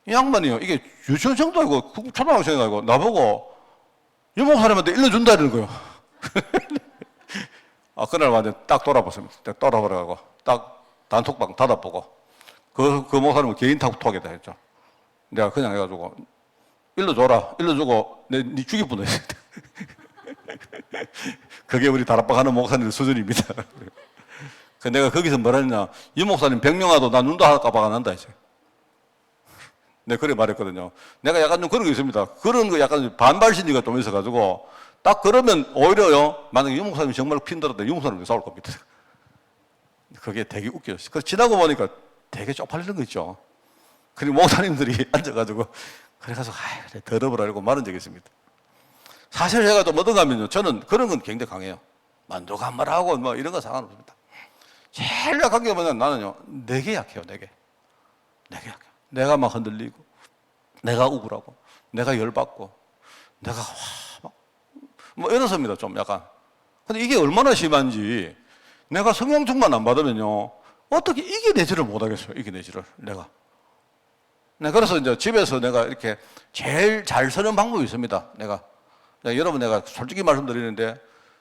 이 양반이요. 이게 유치원생도 아니고 초등학생도 아니고 나보고 이 목사님한테 일러준다 이러는 거예요. 아, 그날 완전 딱 돌아봤습니다. 딱 돌아보라고 딱 단톡방 닫아보고 그 목사님은 개인 톡하겠다 했죠. 내가 그냥 해가지고 일러줘라. 일러주고 네 죽일 뻔했어요. 그게 우리 다락방 하는 목사님 수준입니다. 내가 거기서 뭐라 했냐. 이 목사님 100명 와도 나 눈도 하나 깜빡 안 한다 했어요. 네, 그래 말했거든요. 내가 약간 좀 그런 게 있습니다. 그런 거 약간 반발 심리가 좀 있어가지고 딱 그러면 오히려요. 만약에 이 목사님이 정말 핀들었다. 이 목사님과 싸울 겁니다. 그게 되게 웃겨요. 그래서 지나고 보니까 되게 쪽팔리는 거 있죠. 그리고 목사님들이 앉아가지고 그래가지고 그래 더러워라고 말한 적이 있습니다. 사실 제가 좀 어떤가 하면요. 저는 그런 건 굉장히 강해요. 누가 말하고 뭐 이런 거 상관없습니다. 제일 약한 게 뭐냐면 나는요. 내게 약해요. 내게 약해요. 내가 막 흔들리고 내가 우울하고 내가 열받고 내가 뭐 이렇습니다. 좀 약간. 근데 이게 얼마나 심한지 내가 성령충만 안 받으면요. 어떻게 이겨내지를 못하겠어요. 이겨내지를 내가. 네, 그래서 이제 집에서 내가 이렇게 제일 잘 쓰는 방법이 있습니다. 여러분 내가 솔직히 말씀드리는데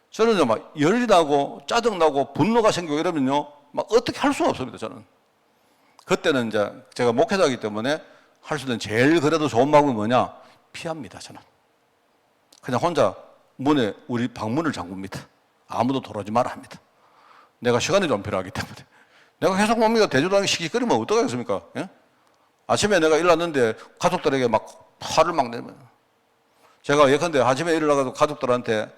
저는 막 열이 나고 짜증나고 분노가 생기고 이러면요. 막 어떻게 할 수가 없습니다. 저는. 그때는 이제 제가 목회자이기 때문에 할 수 있는 제일 그래도 좋은 방법이 뭐냐? 피합니다. 저는. 그냥 혼자 우리 방문을 잠굽니다. 아무도 들어오지 말아 합니다. 내가 시간이 좀 필요하기 때문에. 내가 계속 뭡니까? 대주당이 시키거리면 어떡하겠습니까? 예? 아침에 내가 일어났는데 가족들에게 막 화를 막 내면 제가 예컨대 아침에 일어나서 가족들한테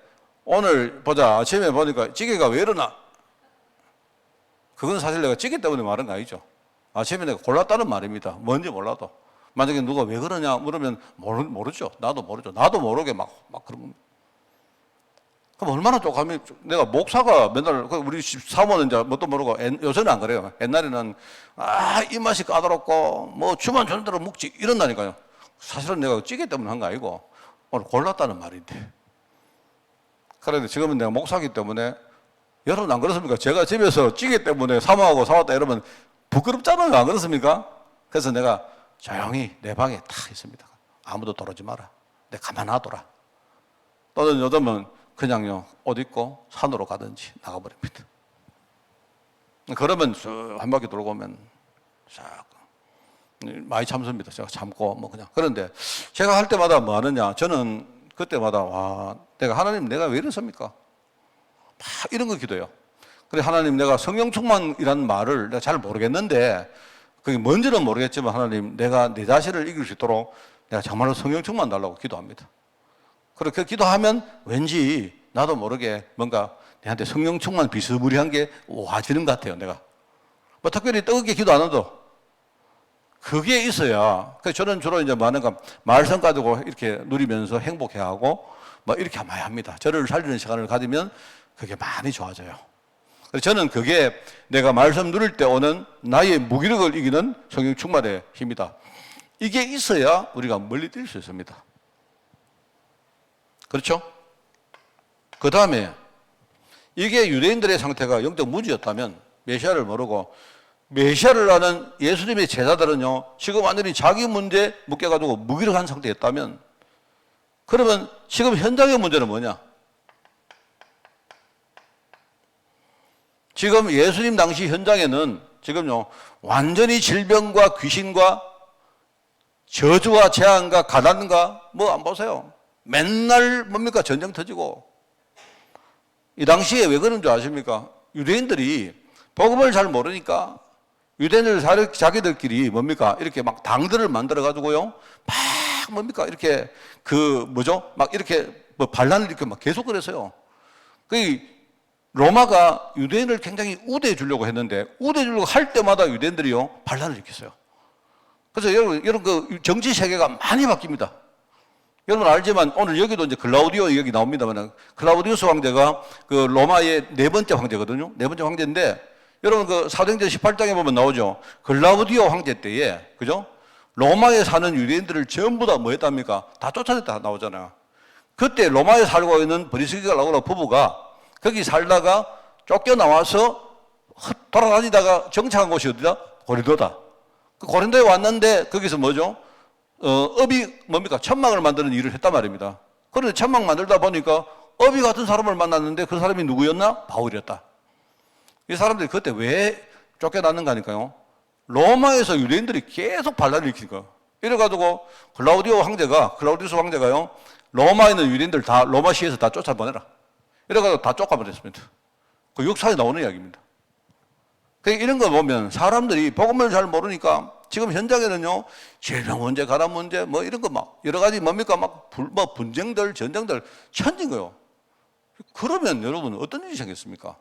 오늘 보자. 아침에 보니까 찌개가 왜 이러나? 그건 사실 내가 찌개 때문에 말한 거 아니죠. 아침에 내가 골랐다는 말입니다. 뭔지 몰라도. 만약에 누가 왜 그러냐 물으면 모르죠. 나도 모르죠. 나도 모르게 막 그런 겁니다. 그럼 얼마나 쪽하면 내가 목사가 맨날 우리 사모는 이제 뭣도 모르고 요새는 안 그래요. 옛날에는 이 맛이 까다롭고 뭐 주만 주는 대로 먹지 이런다니까요. 사실은 내가 찌개 때문에 한 거 아니고 오늘 골랐다는 말인데. 그런데 지금은 내가 목사기 때문에 여러분 안 그렇습니까? 제가 집에서 찌개 때문에 사모하고 사왔다 이러면 부끄럽잖아요. 안 그렇습니까? 그래서 내가 조용히 내 방에 탁 있습니다. 아무도 들어오지 마라. 내 가만 놔둬라. 또는 요즘은 그냥요, 옷 입고 산으로 가든지 나가버립니다. 그러면 한 바퀴 돌고 오면 싹 많이 참습니다. 제가 참고 뭐 그냥. 그런데 제가 할 때마다 뭐 하느냐, 저는 그때마다 와, 내가 하나님 내가 왜 이랬습니까? 막 이런 거 기도해요. 그래, 하나님 내가 성령 충만이라는 말을 내가 잘 모르겠는데, 그게 뭔지는 모르겠지만 하나님 내가 내 자신을 이길 수 있도록 내가 정말로 성령 충만 달라고 기도합니다. 그렇게 기도하면 왠지 나도 모르게 뭔가 내한테 성령 충만 비스무리한 게 와지는 것 같아요. 내가 뭐 특별히 뜨겁게 기도 안 해도 그게 있어야. 그래서 저는 주로 이제 뭐 하는가, 말씀 가지고 이렇게 누리면서 행복해하고 뭐 이렇게 많이 합니다. 저를 살리는 시간을 가지면 그게 많이 좋아져요. 그래서 저는 그게 내가 말씀 누릴 때 오는 나의 무기력을 이기는 성령 충만의 힘이다. 이게 있어야 우리가 멀리 뛸 수 있습니다. 그렇죠? 그 다음에 이게 유대인들의 상태가 영적 무지였다면, 메시아를 모르고 메시아를 아는 예수님의 제자들은요, 지금 완전히 자기 문제 묶여가지고 무기력한 상태였다면, 그러면 지금 현장의 문제는 뭐냐? 지금 예수님 당시 현장에는 지금요, 완전히 질병과 귀신과 저주와 재앙과 가난과 뭐 안 보세요. 맨날 뭡니까? 전쟁 터지고. 이 당시에 왜 그런 줄 아십니까? 유대인들이 복음을 잘 모르니까 유대인들 자기들끼리 뭡니까? 이렇게 막 당들을 만들어 가지고요, 막 뭡니까? 이렇게 막 이렇게 뭐 반란을 이렇게 막 계속 그랬어요. 그 로마가 유대인을 굉장히 우대해 주려고 했는데, 우대해 주려고 할 때마다 유대인들이요, 반란을 일으켰어요. 그래서 여러분 그 정치 세계가 많이 바뀝니다. 여러분 알지만 오늘 여기도 이제 글라우디오 여기 나옵니다만, 클라우디우스 황제가 그 로마의 네 번째 황제거든요. 네 번째 황제인데, 여러분 그 사도행전 18장에 보면 나오죠. 글라우디오 황제 때에, 그죠? 로마에 사는 유대인들을 전부 다 뭐 했답니까? 다 쫓아냈다 나오잖아요. 그때 로마에 살고 있는 브리스기라고 부부가 거기 살다가 쫓겨나와서 돌아다니다가 정착한 곳이 어디다? 고린도다. 그 고린도에 왔는데 거기서 뭐죠? 업이 뭡니까? 천막을 만드는 일을 했단 말입니다. 그런데 천막 만들다 보니까 업이 같은 사람을 만났는데 그 사람이 누구였나? 바울이었다. 이 사람들이 그때 왜 쫓겨났는가 하니까요, 로마에서 유대인들이 계속 반란을 일으키니까. 이래가지고 클라우디우스 황제가요, 로마에 있는 유대인들 다 로마시에서 다 쫓아보내라. 이래가지고 다 쫓아버렸습니다. 그 역사에 나오는 이야기입니다. 이런 거 보면 사람들이 복음을 잘 모르니까 지금 현장에는요, 질병 문제, 가난 문제, 뭐 이런 거 막 여러 가지 뭡니까? 막 분쟁들, 전쟁들 천진 거예요. 그러면 여러분 어떤 일이 생겼습니까?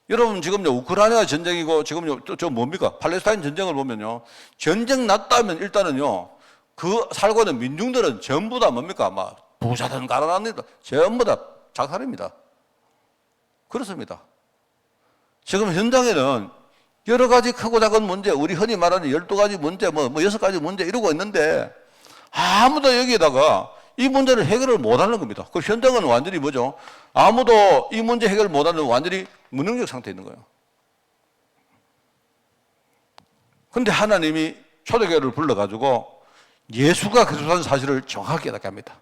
여러분 지금요, 우크라이나 전쟁이고 지금요, 저 뭡니까? 팔레스타인 전쟁을 보면요, 전쟁 났다면 일단은요, 그 살고 있는 민중들은 전부 다 뭡니까? 막 부자든 가난합니다. 전부 다 작살입니다. 그렇습니다. 지금 현장에는 여러 가지 크고 작은 문제, 우리 흔히 말하는 12가지 문제, 뭐 6가지 문제 이러고 있는데, 아무도 여기에다가 이 문제를 해결을 못하는 겁니다. 그 현장은 완전히 뭐죠? 아무도 이 문제 해결을 못하는 완전히 무능력 상태에 있는 거예요. 그런데 하나님이 초대교회를 불러가지고 예수가 그리스도라는 사실을 정확하게 깨닫게 합니다.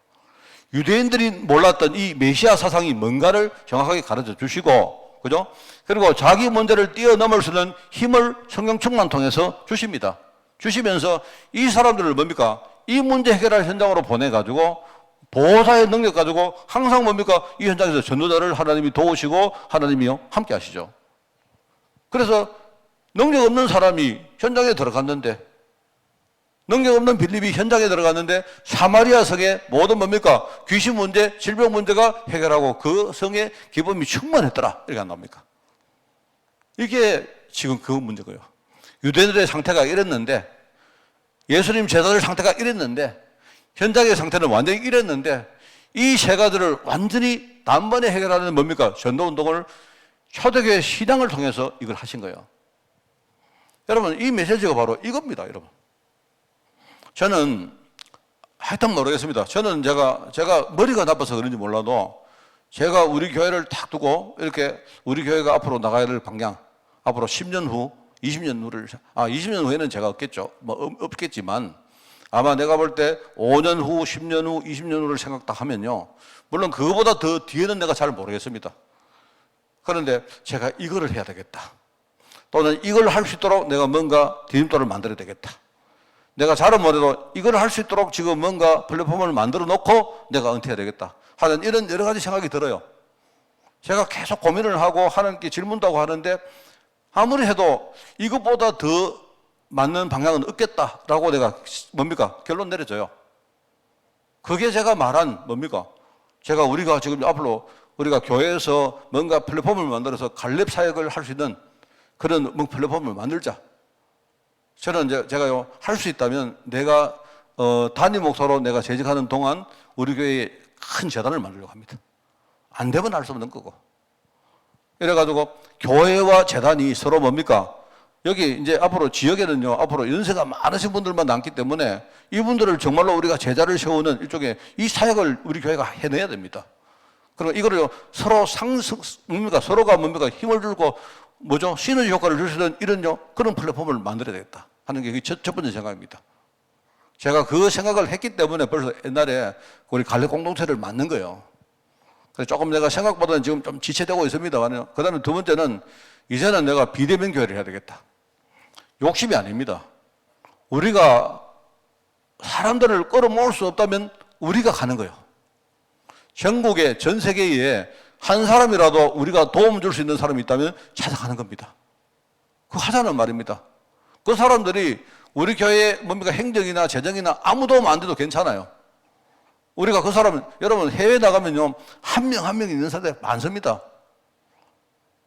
유대인들이 몰랐던 이 메시아 사상이 뭔가를 정확하게 가르쳐 주시고, 그죠? 그리고 자기 문제를 뛰어넘을 수 있는 힘을 성령 충만 통해서 주십니다. 주시면서 이 사람들을 뭡니까? 이 문제 해결할 현장으로 보내가지고 보호사의 능력 가지고 항상 뭡니까? 이 현장에서 전도자를 하나님이 도우시고 하나님이요, 함께 하시죠. 그래서 능력 없는 사람이 현장에 들어갔는데, 능력 없는 빌립이 현장에 들어갔는데 사마리아 성에 모든 뭡니까? 귀신 문제, 질병 문제가 해결하고 그 성에 기쁨이 충만했더라. 이렇게 안 나옵니까? 이게 지금 그 문제고요. 유대인들의 상태가 이랬는데, 예수님 제자들 상태가 이랬는데, 현장의 상태는 완전히 이랬는데, 이 세 가지를 완전히 단번에 해결하는 뭡니까? 전도운동을 초대교회 신앙을 통해서 이걸 하신 거예요. 여러분, 이 메시지가 바로 이겁니다, 여러분. 저는 하여튼 모르겠습니다. 저는 제가 머리가 나빠서 그런지 몰라도, 제가 우리 교회를 딱 두고 이렇게 우리 교회가 앞으로 나가야 될 방향, 앞으로 10년 후 20년 후를, 20년 후에는 제가 없겠죠. 없겠지만, 아마 내가 볼 때 5년 후, 10년 후, 20년 후를 생각 딱 하면요. 물론 그거보다 더 뒤에는 내가 잘 모르겠습니다. 그런데 제가 이거를 해야 되겠다. 또는 이걸 할 수 있도록 내가 뭔가 디딤돌을 만들어야 되겠다. 내가 잘은 못해도 이걸 할 수 있도록 지금 뭔가 플랫폼을 만들어 놓고 내가 은퇴해야 되겠다 하는 이런 여러 가지 생각이 들어요. 제가 계속 고민을 하고 하나님께 질문도 하고 하는데 아무리 해도 이것보다 더 맞는 방향은 없겠다라고 내가 결론 내려져요. 그게 제가 말한 우리가 지금 앞으로 우리가 교회에서 뭔가 플랫폼을 만들어서 갈렙 사역을 할 수 있는 그런 플랫폼을 만들자. 저는 제가요, 할 수 있다면 내가, 단임 목사로 내가 재직하는 동안 우리 교회에 큰 재단을 만들려고 합니다. 안 되면 할 수 없는 거고. 이래가지고 교회와 재단이 서로 여기 이제 앞으로 지역에는요, 앞으로 연세가 많으신 분들만 남기 때문에 이분들을 정말로 우리가 제자를 세우는 일종의 이 사역을 우리 교회가 해내야 됩니다. 그리고 이거를 서로 서로가 힘을 주고 시너지 효과를 줄 수 있는 그런 플랫폼을 만들어야 되겠다 하는 게 첫 번째 생각입니다. 제가 그 생각을 했기 때문에 벌써 옛날에 우리 갈렙 공동체를 만든 거예요. 그래서 조금 내가 생각보다는 지금 좀 지체되고 있습니다. 그 다음에 두 번째는 이제는 내가 비대면 교회를 해야 되겠다. 욕심이 아닙니다. 우리가 사람들을 끌어모을 수 없다면 우리가 가는 거예요. 전국에, 전 세계에 한 사람이라도 우리가 도움 줄 수 있는 사람이 있다면 찾아가는 겁니다. 그거 하자는 말입니다. 그 사람들이 우리 교회에 행정이나 재정이나 아무 도움 안 돼도 괜찮아요. 우리가 그 사람은, 여러분 해외 나가면요, 한 명 한 명 있는 사람들이 많습니다.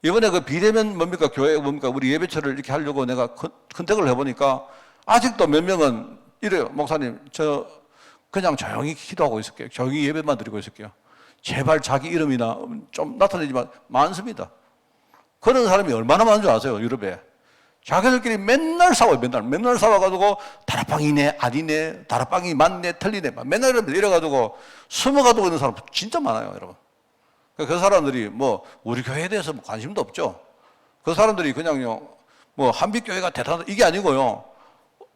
이번에 그 비대면 교회 우리 예배처를 이렇게 하려고 내가 컨택을 해보니까 아직도 몇 명은 이래요. 목사님, 저 그냥 조용히 기도하고 있을게요. 조용히 예배만 드리고 있을게요. 제발 자기 이름이나 좀 나타내지만 많습니다. 그런 사람이 얼마나 많은 줄 아세요, 유럽에? 자기들끼리 맨날 싸워요, 맨날 싸워가지고, 다락방이네, 아니네, 다락방이 맞네, 틀리네, 맨날 이래가지고, 숨어가지고 있는 사람 진짜 많아요, 여러분. 그 사람들이 우리 교회에 대해서 관심도 없죠. 그 사람들이 그냥요, 한빛교회가 대단하다, 이게 아니고요.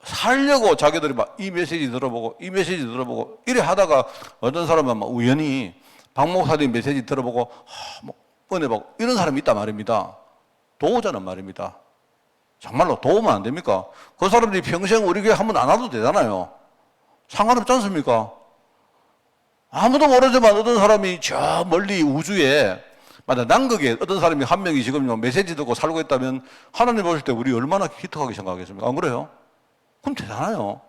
살려고 자기들이 이 메시지 들어보고, 이 메시지 들어보고, 이래 하다가 어떤 사람은 우연히 박 목사님 메시지 들어보고, 은혜 받고, 이런 사람이 있단 말입니다. 도우자는 말입니다. 정말로 도우면 안 됩니까? 그 사람들이 평생 우리 교회 한 번 안 와도 되잖아요. 상관없지 않습니까? 아무도 모르지만 어떤 사람이 저 멀리 우주에, 남극에 어떤 사람이 한 명이 지금 메시지 듣고 살고 있다면 하나님 보실 때 우리 얼마나 기특하게 생각하겠습니까? 안 그래요? 그럼 대단해요.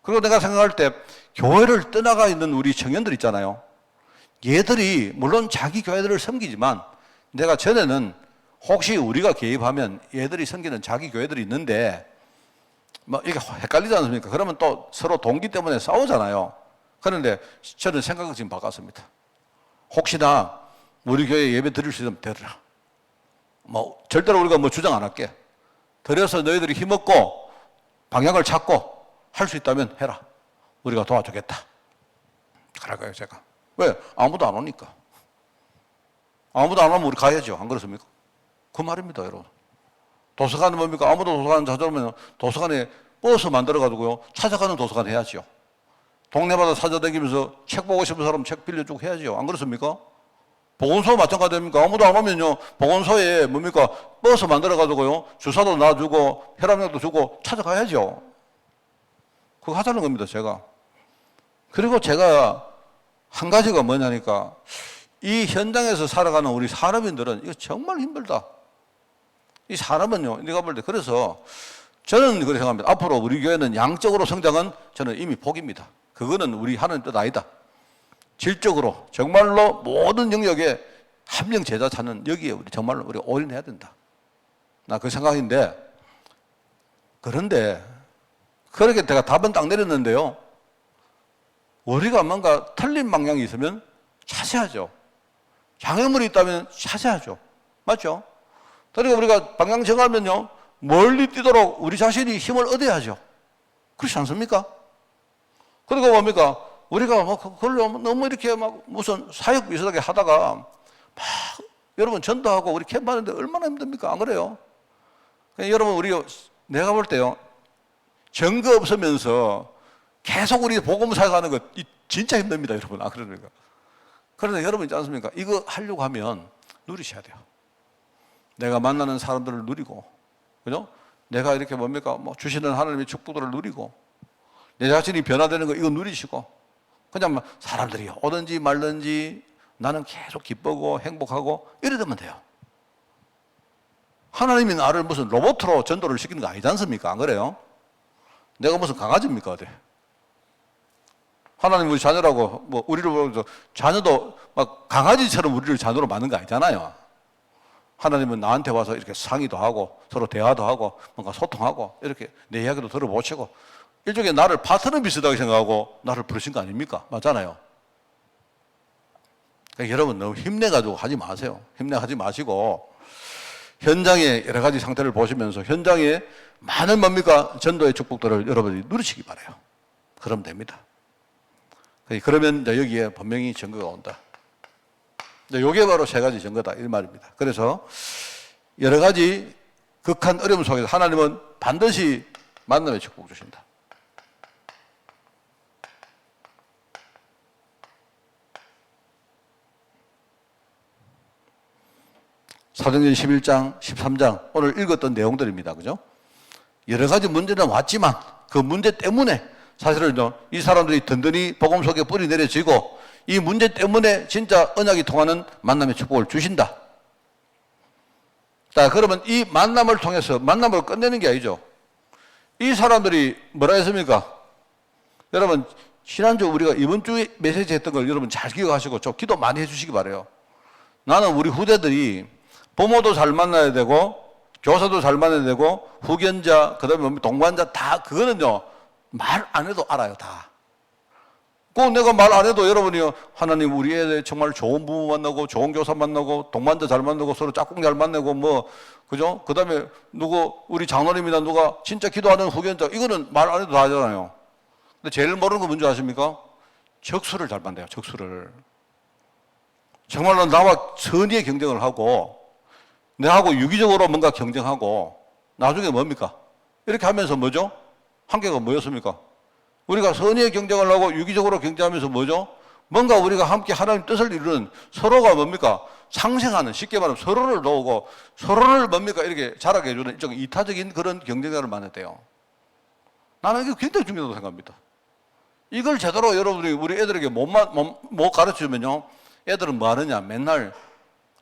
그리고 내가 생각할 때 교회를 떠나가 있는 우리 청년들 있잖아요. 얘들이 물론 자기 교회들을 섬기지만 내가 전에는 혹시 우리가 개입하면 얘들이 섬기는 자기 교회들이 있는데 이게 헷갈리지 않습니까? 그러면 또 서로 동기 때문에 싸우잖아요. 그런데 저는 생각을 지금 바꿨습니다. 혹시나 우리 교회 예배 드릴 수 있으면 드려라. 절대로 우리가 주장 안 할게. 드려서 너희들이 힘없고 방향을 찾고 할 수 있다면 해라. 우리가 도와주겠다. 그럴까요, 제가? 왜? 아무도 안 오니까. 아무도 안 오면 우리 가야죠. 안 그렇습니까? 그 말입니다, 여러분. 도서관은 뭡니까? 아무도 도서관 찾아오면 도서관에 버스 만들어가지고요, 찾아가는 도서관 해야죠. 동네마다 찾아다니면서 책 보고 싶은 사람 책 빌려주고 해야죠. 안 그렇습니까? 보건소 마찬가지입니까? 아무도 안 오면요, 보건소에 버스 만들어가지고요, 주사도 놔주고, 혈압약도 주고 찾아가야죠. 그거 하자는 겁니다, 제가. 그리고 제가 한 가지가 뭐냐니까, 이 현장에서 살아가는 우리 산업인들은 이거 정말 힘들다. 이 산업은요, 내가 볼 때, 그래서 저는 그렇게 생각합니다. 앞으로 우리 교회는 양적으로 성장은 저는 이미 복입니다. 그거는 우리 하나님 뜻 아니다. 질적으로 정말로 모든 영역에 한 명 제자 찾는 여기에 우리 정말로 우리 올인해야 된다. 나 그 생각인데, 그런데 그렇게 제가 답은 딱 내렸는데요. 우리가 뭔가 틀린 방향이 있으면 자세하죠. 장애물이 있다면 자세하죠. 맞죠? 그러니까 우리가 방향 정하면요, 멀리 뛰도록 우리 자신이 힘을 얻어야죠. 그렇지 않습니까? 그리고 뭡니까? 우리가 그걸로 너무 이렇게 무슨 사역 비슷하게 하다가 여러분 전도하고 우리 캠프 하는데 얼마나 힘듭니까? 안 그래요? 그러니까 여러분, 내가 볼 때요, 증거 없으면서 계속 우리 복음사 가는 거 진짜 힘듭니다, 여러분. 그러니까. 그런데 여러분 있지 않습니까? 이거 하려고 하면 누리셔야 돼요. 내가 만나는 사람들을 누리고, 그죠? 내가 이렇게 뭡니까? 주시는 하나님의 축복들을 누리고, 내 자신이 변화되는 거 이거 누리시고, 그냥 사람들이 오든지 말든지 나는 계속 기쁘고 행복하고 이러면 돼요. 하나님이 나를 무슨 로봇으로 전도를 시키는 거 아니지 않습니까? 안 그래요? 내가 무슨 강아지입니까? 어디? 하나님 우리 자녀라고 우리를 보면서 자녀도 막 강아지처럼 우리를 자녀로 만든 거 아니잖아요. 하나님은 나한테 와서 이렇게 상의도 하고 서로 대화도 하고 뭔가 소통하고 이렇게 내 이야기도 들어보시고 일종의 나를 파트너 비슷하게 생각하고 나를 부르신 거 아닙니까? 맞잖아요. 그러니까 여러분 너무 힘내가지고 하지 마세요. 힘내하지 마시고 현장의 여러 가지 상태를 보시면서 현장에 많은 뭡니까? 전도의 축복들을 여러분이 누리시기 바라요. 그러면 됩니다. 그러면 여기에 분명히 증거가 온다. 이게 바로 세 가지 증거다 이 말입니다. 그래서 여러 가지 극한 어려움 속에서 하나님은 반드시 만남의 축복 주신다. 사도행전 11장, 13장 오늘 읽었던 내용들입니다. 그죠? 여러 가지 문제는 왔지만 그 문제 때문에 사실은 이 사람들이 든든히 복음 속에 뿌리 내려지고 이 문제 때문에 진짜 언약이 통하는 만남의 축복을 주신다. 자, 그러면 이 만남을 통해서 만남을 끝내는 게 아니죠. 이 사람들이 뭐라 했습니까? 여러분 지난주 우리가 이번 주에 메시지 했던 걸 여러분 잘 기억하시고 좀 기도 많이 해주시기 바라요. 나는 우리 후대들이 부모도 잘 만나야 되고 교사도 잘 만나야 되고 후견자 그다음에 동반자 다 그거는요 말 안 해도 알아요 다. 꼭 내가 말 안 해도 여러분이 하나님 우리 애 정말 좋은 부모 만나고 좋은 교사 만나고 동반자 잘 만나고 서로 짝꿍 잘 만나고 그죠? 그다음에 우리 장로님이나 누가 진짜 기도하는 후견자 이거는 말 안 해도 다 하잖아요. 근데 제일 모르는 거 뭔지 아십니까? 적수를 잘 만나요. 적수를. 정말로 나와 선의의 경쟁을 하고 내하고 유기적으로 뭔가 경쟁하고 나중에 뭡니까? 이렇게 하면서 뭐죠? 한계가 뭐였습니까? 우리가 선의의 경쟁을 하고 유기적으로 경쟁하면서 뭐죠? 뭔가 우리가 함께 하나님 뜻을 이루는 서로가 뭡니까? 상생하는 쉽게 말하면 서로를 도우고 서로를 뭡니까? 이렇게 자라게 해주는 일종 이타적인 그런 경쟁자를 만났대요. 나는 이게 굉장히 중요하다고 생각합니다. 이걸 제대로 여러분이 우리 애들에게 못 가르치면요. 애들은 뭐 하느냐? 맨날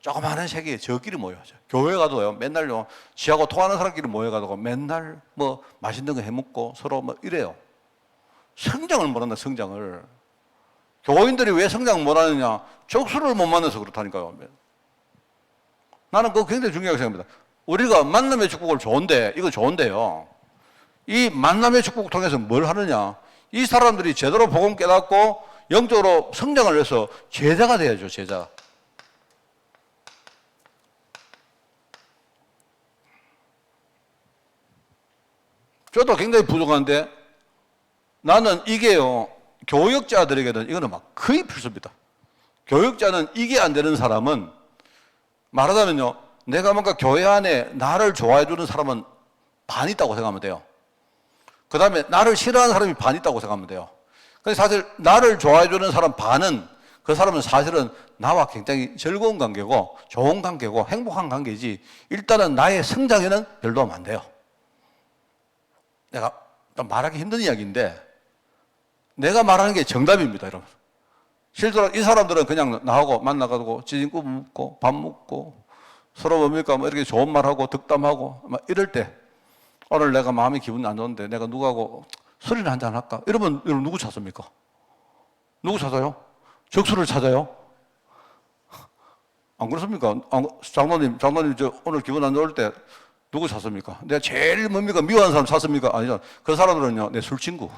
조그마한 세계에 저끼리 모여죠. 교회 가도요. 맨날요. 지하고 통하는 사람끼리 모여가지고 맨날 맛있는 거 해먹고 서로 이래요. 성장을 못한다, 성장을. 교인들이 왜 성장 못하느냐? 적수를 못 만나서 그렇다니까요. 나는 그거 굉장히 중요하게 생각합니다. 우리가 만남의 축복을 이거 좋은데요. 이 만남의 축복을 통해서 뭘 하느냐? 이 사람들이 제대로 복음 깨닫고 영적으로 성장을 해서 제자가 돼야죠, 제자. 저도 굉장히 부족한데 나는 이게요, 교역자들에게는 이거는 거의 필수입니다. 교역자는 이게 안 되는 사람은 말하자면요, 내가 뭔가 교회 안에 나를 좋아해 주는 사람은 반 있다고 생각하면 돼요. 그 다음에 나를 싫어하는 사람이 반 있다고 생각하면 돼요. 근데 사실 나를 좋아해 주는 사람 반은 그 사람은 사실은 나와 굉장히 즐거운 관계고 좋은 관계고 행복한 관계지 일단은 나의 성장에는 별로 하면 안 돼요. 내가 말하기 힘든 이야기인데 내가 말하는 게 정답입니다, 여러분. 실제로 이 사람들은 그냥 나하고 만나가지고 지진국 먹고 밥 먹고 서로 뭡니까 이렇게 좋은 말하고 덕담하고 이럴 때 오늘 내가 마음이 기분이 안 좋은데 내가 누구하고 술이나 한잔 할까? 이러면 여러분 누구 찾습니까? 누구 찾아요? 적수를 찾아요? 안 그렇습니까? 장로님 저 오늘 기분 안 좋을 때 누구 찾습니까? 내가 제일 뭡니까 미워하는 사람 찾습니까? 아니죠. 그 사람들은요 내 술 친구.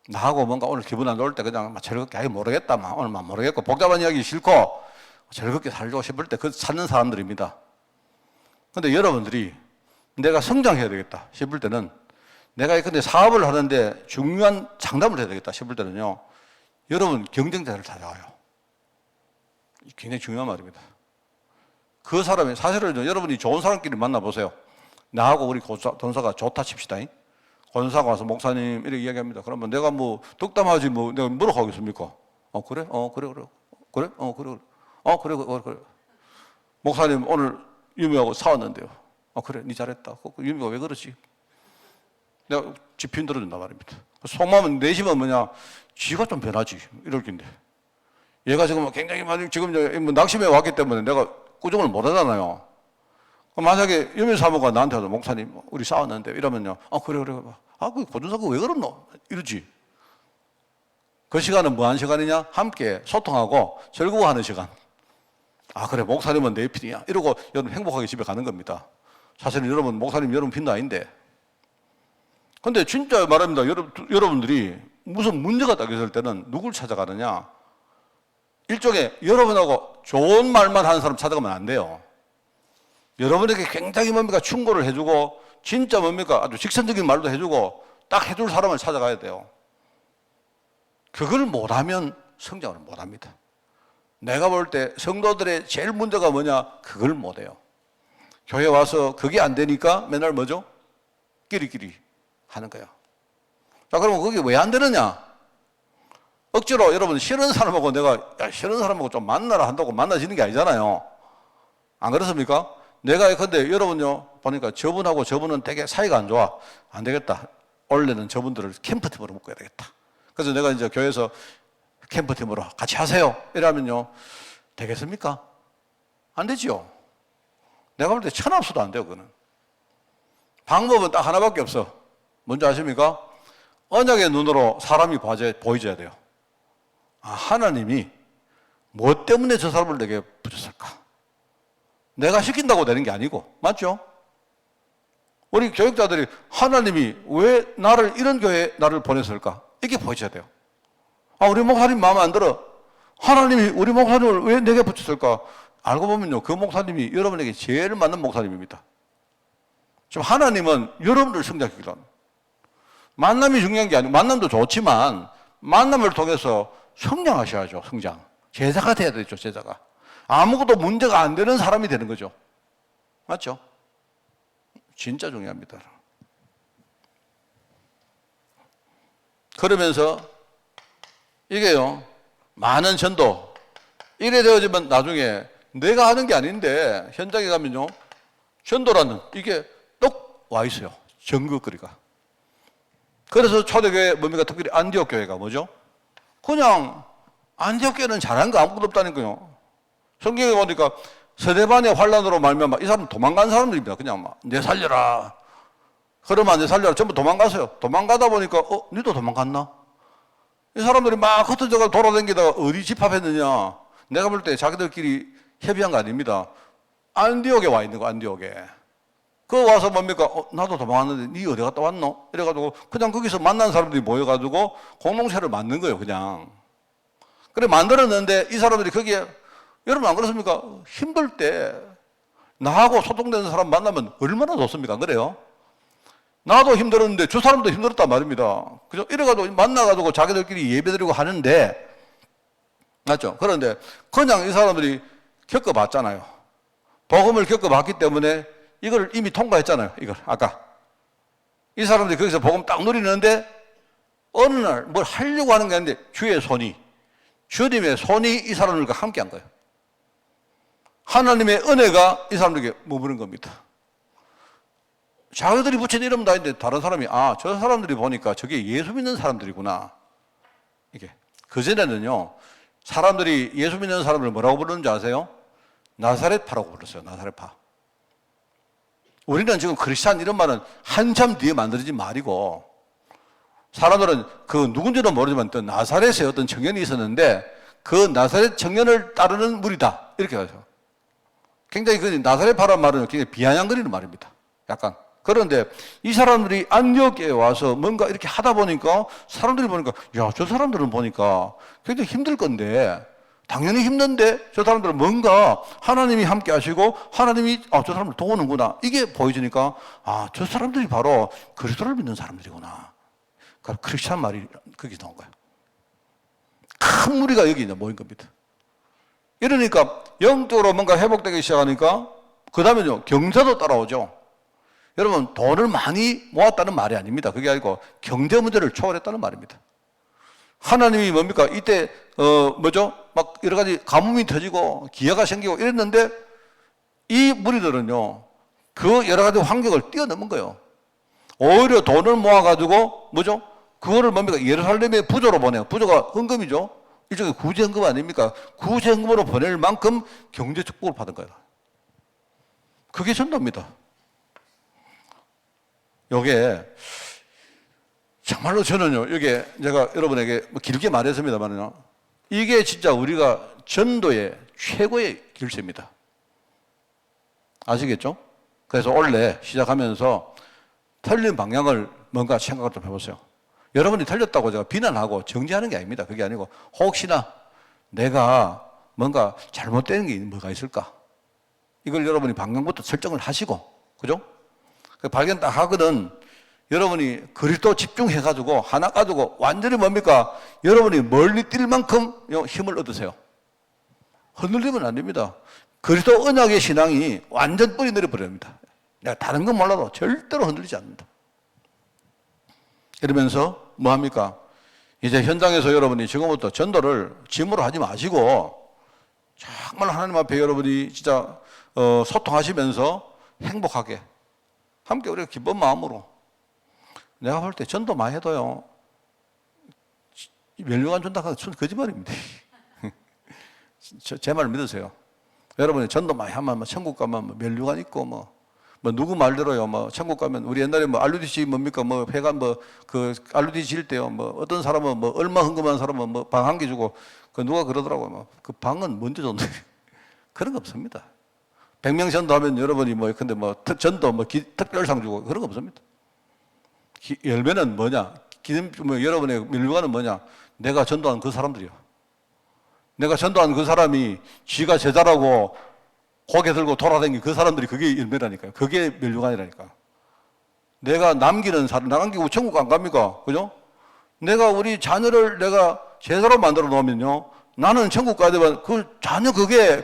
나하고 뭔가 오늘 기분 안 좋을 때 그냥 즐겁게 아예 모르겠다 오늘 모르겠고 복잡한 이야기 싫고 즐겁게 살고 싶을 때 그 찾는 사람들입니다. 근데 여러분들이 내가 성장해야 되겠다 싶을 때는 내가 근데 사업을 하는데 중요한 장담을 해야 되겠다 싶을 때는요 여러분 경쟁자를 찾아와요. 굉장히 중요한 말입니다. 그 사람이 사실은 여러분이 좋은 사람끼리 만나보세요. 나하고 우리 권사가 좋다 칩시다. 권사가 와서 목사님 이렇게 이야기합니다. 그러면 내가 뭐 덕담하지 뭐 내가 뭐라고 하겠습니까? 그래? 그래. 그래? 그래. 그래. 목사님 오늘 유미하고 싸웠는데요. 그래. 니 잘했다. 유미가 왜 그러지? 내가 지편 들어준단 말입니다. 속마음은 내심은 뭐냐? 지가 좀 변하지. 이럴 낀데. 얘가 지금 굉장히 많이 지금 낙심해 왔기 때문에 내가 꾸중을 못 하잖아요. 만약에 유미 사모가 나한테 와서 목사님 우리 싸웠는데 이러면요. 그래. 그 고준사가 왜 그러노? 이러지. 그 시간은 뭐 하는 시간이냐? 함께 소통하고 즐거워하는 시간. 그래 목사님은 내 편이야. 이러고 여러분 행복하게 집에 가는 겁니다. 사실은 여러분 목사님 여러분 편도 아닌데. 근데 진짜 말합니다. 여러분들이 무슨 문제가 딱 있을 때는 누굴 찾아가느냐? 일종의 여러분하고 좋은 말만 하는 사람 찾아가면 안 돼요. 여러분에게 굉장히 뭡니까? 충고를 해주고 진짜 뭡니까? 아주 직선적인 말도 해주고 딱 해줄 사람을 찾아가야 돼요. 그걸 못하면 성장을 못합니다. 내가 볼 때 성도들의 제일 문제가 뭐냐? 그걸 못해요. 교회 와서 그게 안 되니까 맨날 뭐죠? 끼리끼리 하는 거야. 자, 그러면 그게 왜 안 되느냐? 억지로 여러분 싫은 사람하고 내가 싫은 사람하고 좀 만나라 한다고 만나지는 게 아니잖아요. 안 그렇습니까? 내가 근데 여러분요 보니까 저분하고 저분은 되게 사이가 안 좋아. 안 되겠다. 원래는 저분들을 캠프팀으로 묶어야 되겠다. 그래서 내가 이제 교회에서 캠프팀으로 같이 하세요. 이러면요 되겠습니까? 안 되지요. 내가 볼 때 천합수도 안 돼요. 그거는. 방법은 딱 하나밖에 없어. 뭔지 아십니까? 언약의 눈으로 사람이 보여줘야 돼요. 하나님이 뭐 때문에 저 사람을 내게 붙였을까? 내가 시킨다고 되는 게 아니고, 맞죠? 우리 교육자들이 하나님이 왜 나를 이런 교회에 나를 보냈을까? 이게 보여줘야 돼요. 우리 목사님 마음에 안 들어. 하나님이 우리 목사님을 왜 내게 붙였을까? 알고 보면요, 그 목사님이 여러분에게 제일 맞는 목사님입니다. 지금 하나님은 여러분들 성장시키기로 합니다. 만남이 중요한 게 아니고, 만남도 좋지만 만남을 통해서 성장하셔야죠. 성장. 제자가 돼야 되죠. 제자가. 아무것도 문제가 안 되는 사람이 되는 거죠. 맞죠? 진짜 중요합니다. 그러면서 이게요, 많은 전도 이래 되어지면 나중에 내가 하는 게 아닌데 현장에 가면요, 전도라는 이게 떡 와 있어요. 전극거리가. 그래서 초대교회 뭡니까? 특별히 안디옥 교회가 뭐죠? 그냥 안디옥 교회는 잘한 거 아무것도 없다니까요. 성경에 보니까 스데반의 환란으로 말미암아 이 사람 도망간 사람들입니다. 그냥 막 내 살려라. 그러면 내 살려라. 전부 도망가세요. 도망가다 보니까 니도 도망갔나? 이 사람들이 막 흩어져가 돌아다니다가 어디 집합했느냐? 내가 볼 때 자기들끼리 협의한 거 아닙니다. 안디옥에 와 있는 거, 안디옥에. 그 와서 뭡니까? 나도 도망갔는데 니 어디 갔다 왔노? 이래가지고 그냥 거기서 만난 사람들이 모여가지고 공동체를 만든 거예요, 그냥. 그래 만들었는데 이 사람들이 거기에, 여러분 안 그렇습니까? 힘들 때 나하고 소통되는 사람 만나면 얼마나 좋습니까? 그래요? 나도 힘들었는데 저 사람도 힘들었단 말입니다. 그죠? 이래가지고 만나가지고 자기들끼리 예배드리고 하는데, 맞죠? 그런데 그냥 이 사람들이 겪어봤잖아요. 복음을 겪어봤기 때문에 이걸 이미 통과했잖아요. 이걸 아까 이 사람들이 거기서 복음 딱 누리는데 어느 날 뭘 하려고 하는 게 아닌데 주님의 손이 이 사람들과 함께 한 거예요. 하나님의 은혜가 이 사람들에게 머무른 겁니다. 자기들이 붙인 이름 다 있는데 다른 사람이 저 사람들이 보니까 저게 예수 믿는 사람들이구나. 이게 그전에는요, 사람들이 예수 믿는 사람을 뭐라고 부르는지 아세요? 나사렛파라고 불렀어요. 나사렛파. 우리는 지금 크리스찬 이런 말은 한참 뒤에 만들어진 말이고, 사람들은 그 누군지는 모르지만 또 나사렛에 어떤 청년이 있었는데 그 나사렛 청년을 따르는 무리다 이렇게 하죠. 굉장히 그 나사렛파란 말은 굉장히 비아냥거리는 말입니다. 약간. 그런데 이 사람들이 안디옥에 와서 뭔가 이렇게 하다 보니까 사람들이 보니까 저 사람들은 보니까 굉장히 힘들 건데, 당연히 힘든데 저 사람들은 뭔가 하나님이 함께 하시고 하나님이 저 사람을 도우는구나, 이게 보여지니까 저 사람들이 바로 그리스도를 믿는 사람들이구나. 그러니까 크리스찬 말이 거기 나온 거예요. 큰 무리가 여기 모인 겁니다. 이러니까 영적으로 뭔가 회복되기 시작하니까 그 다음에요 경제도 따라오죠. 여러분, 돈을 많이 모았다는 말이 아닙니다. 그게 아니고 경제 문제를 초월했다는 말입니다. 하나님이 뭡니까? 이때 막 여러 가지 가뭄이 터지고 기회가 생기고 이랬는데 이 무리들은요, 그 여러 가지 환경을 뛰어넘은 거예요. 오히려 돈을 모아가지고 그거를 예루살렘의 부조로 보내요. 부조가 헌금이죠. 일종의 구제헌금 아닙니까? 구제헌금으로 보낼 만큼 경제 축복을 받은 거예요. 그게 전도입니다. 요게 정말로 저는요, 이게 제가 여러분에게 길게 말했습니다만요, 이게 진짜 우리가 전도의 최고의 길세입니다. 아시겠죠? 그래서 원래 시작하면서 틀린 방향을 뭔가 생각을 좀 해보세요. 여러분이 틀렸다고 제가 비난하고 정지하는 게 아닙니다. 그게 아니고 혹시나 내가 뭔가 잘못되는 게 뭐가 있을까? 이걸 여러분이 방향부터 설정을 하시고, 그죠? 발견 딱 하거든. 여러분이 그리스도 집중해가지고 하나 가지고 완전히 여러분이 멀리 뛸 만큼 힘을 얻으세요. 흔들리면 안 됩니다. 그리스도 언약의 신앙이 완전 뿌리 내려버립니다. 내가 다른 건 몰라도 절대로 흔들리지 않는다. 이러면서 이제 현장에서 여러분이 지금부터 전도를 짐으로 하지 마시고 정말 하나님 앞에 여러분이 진짜 소통하시면서 행복하게 함께 우리가 기쁜 마음으로, 내가 볼 때 전도 많이 해도요, 멸류관 준다 하면 거짓말입니다. 제 말 믿으세요. 여러분이 전도 많이 하면 천국 가면 멸류관 있고 누구 말대로요, 천국 가면 우리 옛날에 RUTC 회관 RUTC 질 때요, 어떤 사람은 얼마 헌금한 사람은 방 한 개 주고, 누가 그러더라고요. 그 방은 먼저 줬는데. 그런 거 없습니다. 100명 전도하면 여러분이 근데 전도 특별상 주고 그런 거 없습니다. 열매는 여러분의 멸류관은 내가 전도한 그 사람들이요. 내가 전도한 그 사람이 지가 제자라고 고개 들고 돌아다니는 그 사람들이 그게 열매라니까요. 그게 멸류관이라니까. 내가 남기는 사람, 남기고 천국 안 갑니까? 그죠? 내가 우리 자녀를 내가 제자로 만들어 놓으면요, 나는 천국 가야 되면 그 자녀 그게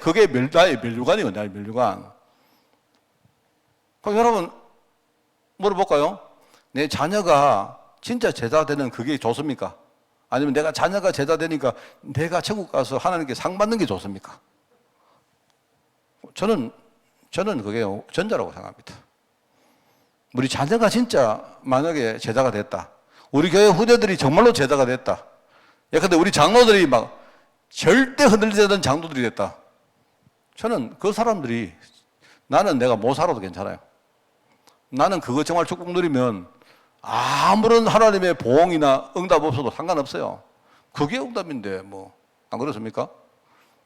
나의 멸류관이에요. 나의 멸류관. 그럼 여러분 물어볼까요? 내 자녀가 진짜 제자 되는 그게 좋습니까? 아니면 내가 자녀가 제자 되니까 내가 천국 가서 하나님께 상 받는 게 좋습니까? 저는 그게 전자라고 생각합니다. 우리 자녀가 진짜 만약에 제자가 됐다. 우리 교회 후대들이 정말로 제자가 됐다. 근데 우리 장로들이 절대 흔들리지 않는 장로들이 됐다. 저는 그 사람들이, 나는 내가 못 살아도 괜찮아요. 나는 그거 정말 축복 누리면 아무런 하나님의 보응이나 응답 없어도 상관없어요. 그게 응답인데 안 그렇습니까?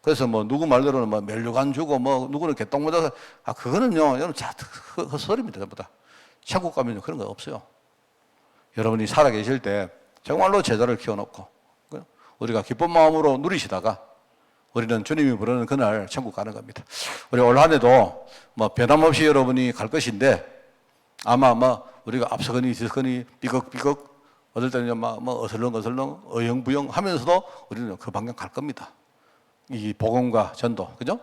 그래서 누구 말대로는 멸류관 주고 누구는 개똥모자, 그거는요, 여러분 헛소리입니다. 전부 다. 천국 가면 그런 거 없어요. 여러분이 살아계실 때 정말로 제자를 키워놓고 우리가 기쁜 마음으로 누리시다가 우리는 주님이 부르는 그날 천국 가는 겁니다. 우리 올 한 해도 변함없이 여러분이 갈 것인데, 아마 우리가 앞서거니 뒤서거니 삐걱삐걱 어떨 때는 어슬렁어슬렁 어영부영 하면서도 우리는 그 방향 갈 겁니다. 이 복음과 전도, 그죠?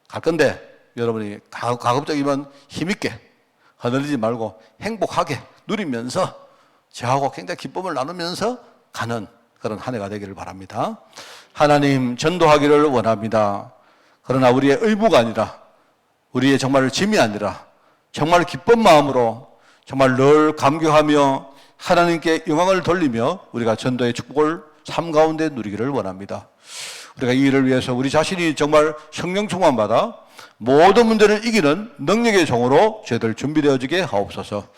갈 건데 여러분이 가급적이면 힘있게 흔들리지 말고 행복하게 누리면서 저하고 굉장히 기쁨을 나누면서 가는 그런 한 해가 되기를 바랍니다. 하나님, 전도하기를 원합니다. 그러나 우리의 의무가 아니라, 우리의 정말 짐이 아니라 정말 기쁜 마음으로 정말 늘 감격하며 하나님께 영광을 돌리며 우리가 전도의 축복을 삶 가운데 누리기를 원합니다. 우리가 이 일을 위해서 우리 자신이 정말 성령 충만받아 모든 문제를 이기는 능력의 종으로 저희들 준비되어지게 하옵소서.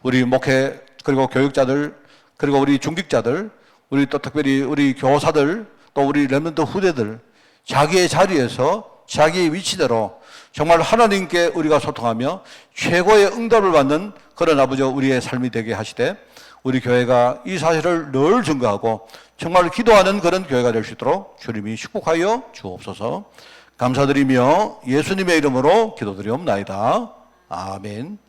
우리 목회 그리고 교육자들, 그리고 우리 중직자들, 우리 또 특별히 우리 교사들, 또 우리 렘넌트 후대들, 자기의 자리에서 자기의 위치대로 정말 하나님께 우리가 소통하며 최고의 응답을 받는 그런 우리의 삶이 되게 하시되, 우리 교회가 이 사실을 늘 증거하고 정말 기도하는 그런 교회가 될 수 있도록 주님이 축복하여 주옵소서. 감사드리며 예수님의 이름으로 기도드리옵나이다. 아멘.